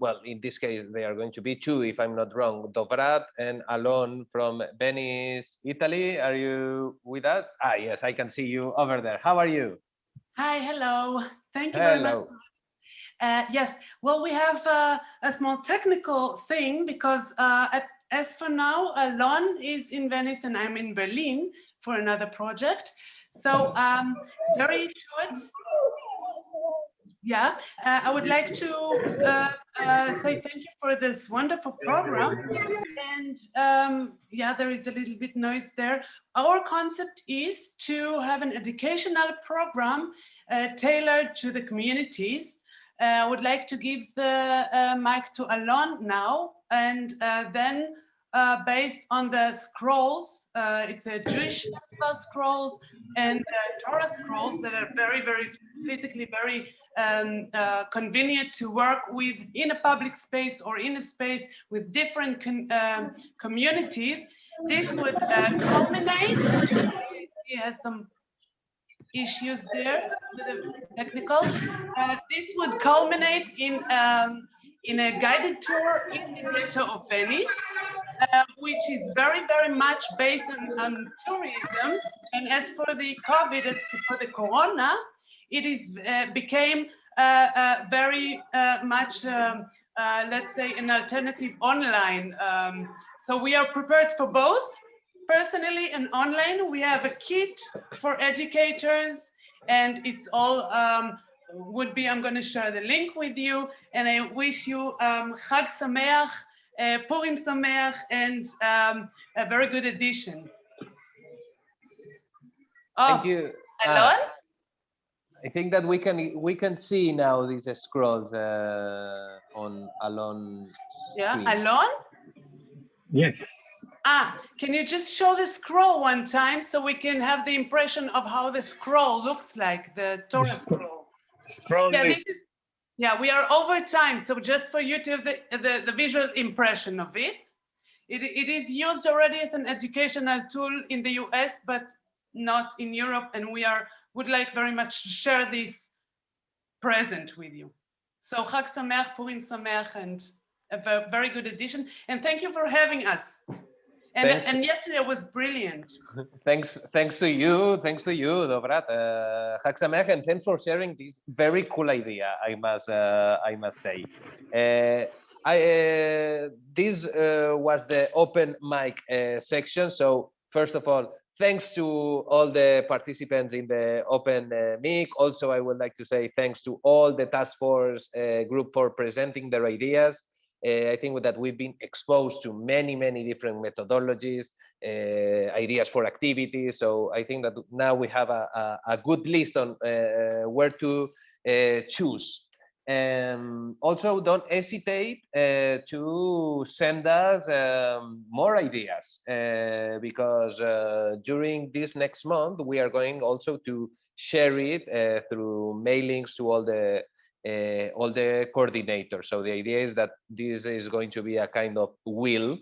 Well, in this case, they are going to be 2, if I'm not wrong, Dovrat and Alon from Venice, Italy. Are you with us? Ah, yes, I can see you over there. How are you? Hi, hello. Thank you very much. Yes, well, we have a small technical thing because as for now, Alon is in Venice and I'm in Berlin for another project. So very short. Yeah, I would like to say thank you for this wonderful program. And yeah, there is a little bit noise there. Our concept is to have an educational program tailored to the communities. I would like to give the mic to Alon now, and then based on the scrolls, it's a Jewish festival scrolls and Torah scrolls that are very, very physically very convenient to work with in a public space or in a space with different communities. This would culminate. He has some issues there with the technical. This would culminate in a guided tour in the ghetto of Venice, which is very, very much based on tourism. And as for the COVID, for the Corona, it is became very much, let's say, an alternative online. So we are prepared for both. Personally and online, we have a kit for educators, and it's all would be, I'm going to share the link with you, and I wish you Chag Sameach, Purim Sameach, and a very good edition. Thank you. Alon? I think that we can see now these scrolls on Alon's screen. Yeah, Alon? Yes. Can you just show the scroll one time so we can have the impression of how the scroll looks like, the Torah scroll? Yeah, we are over time, so just for you to have the visual impression of it. It is used already as an educational tool in the US, but not in Europe, and would like very much to share this present with you. So Chag Sameach, Purim Sameach, and a very good edition, and thank you for having us. And yesterday was brilliant. Thanks to you, Dovrat. Chag Sameach, and thanks for sharing this very cool idea. I must say. This was the open mic section. So first of all, thanks to all the participants in the open mic. Also, I would like to say thanks to all the task force group for presenting their ideas. I think that we've been exposed to many different methodologies, ideas for activities. So I think that now we have a good list on where to choose. Also, don't hesitate to send us more ideas because during this next month, we are going also to share it through mailings to all the all the coordinators. So the idea is that this is going to be a kind of wheel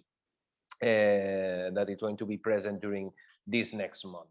that is going to be present during this next month.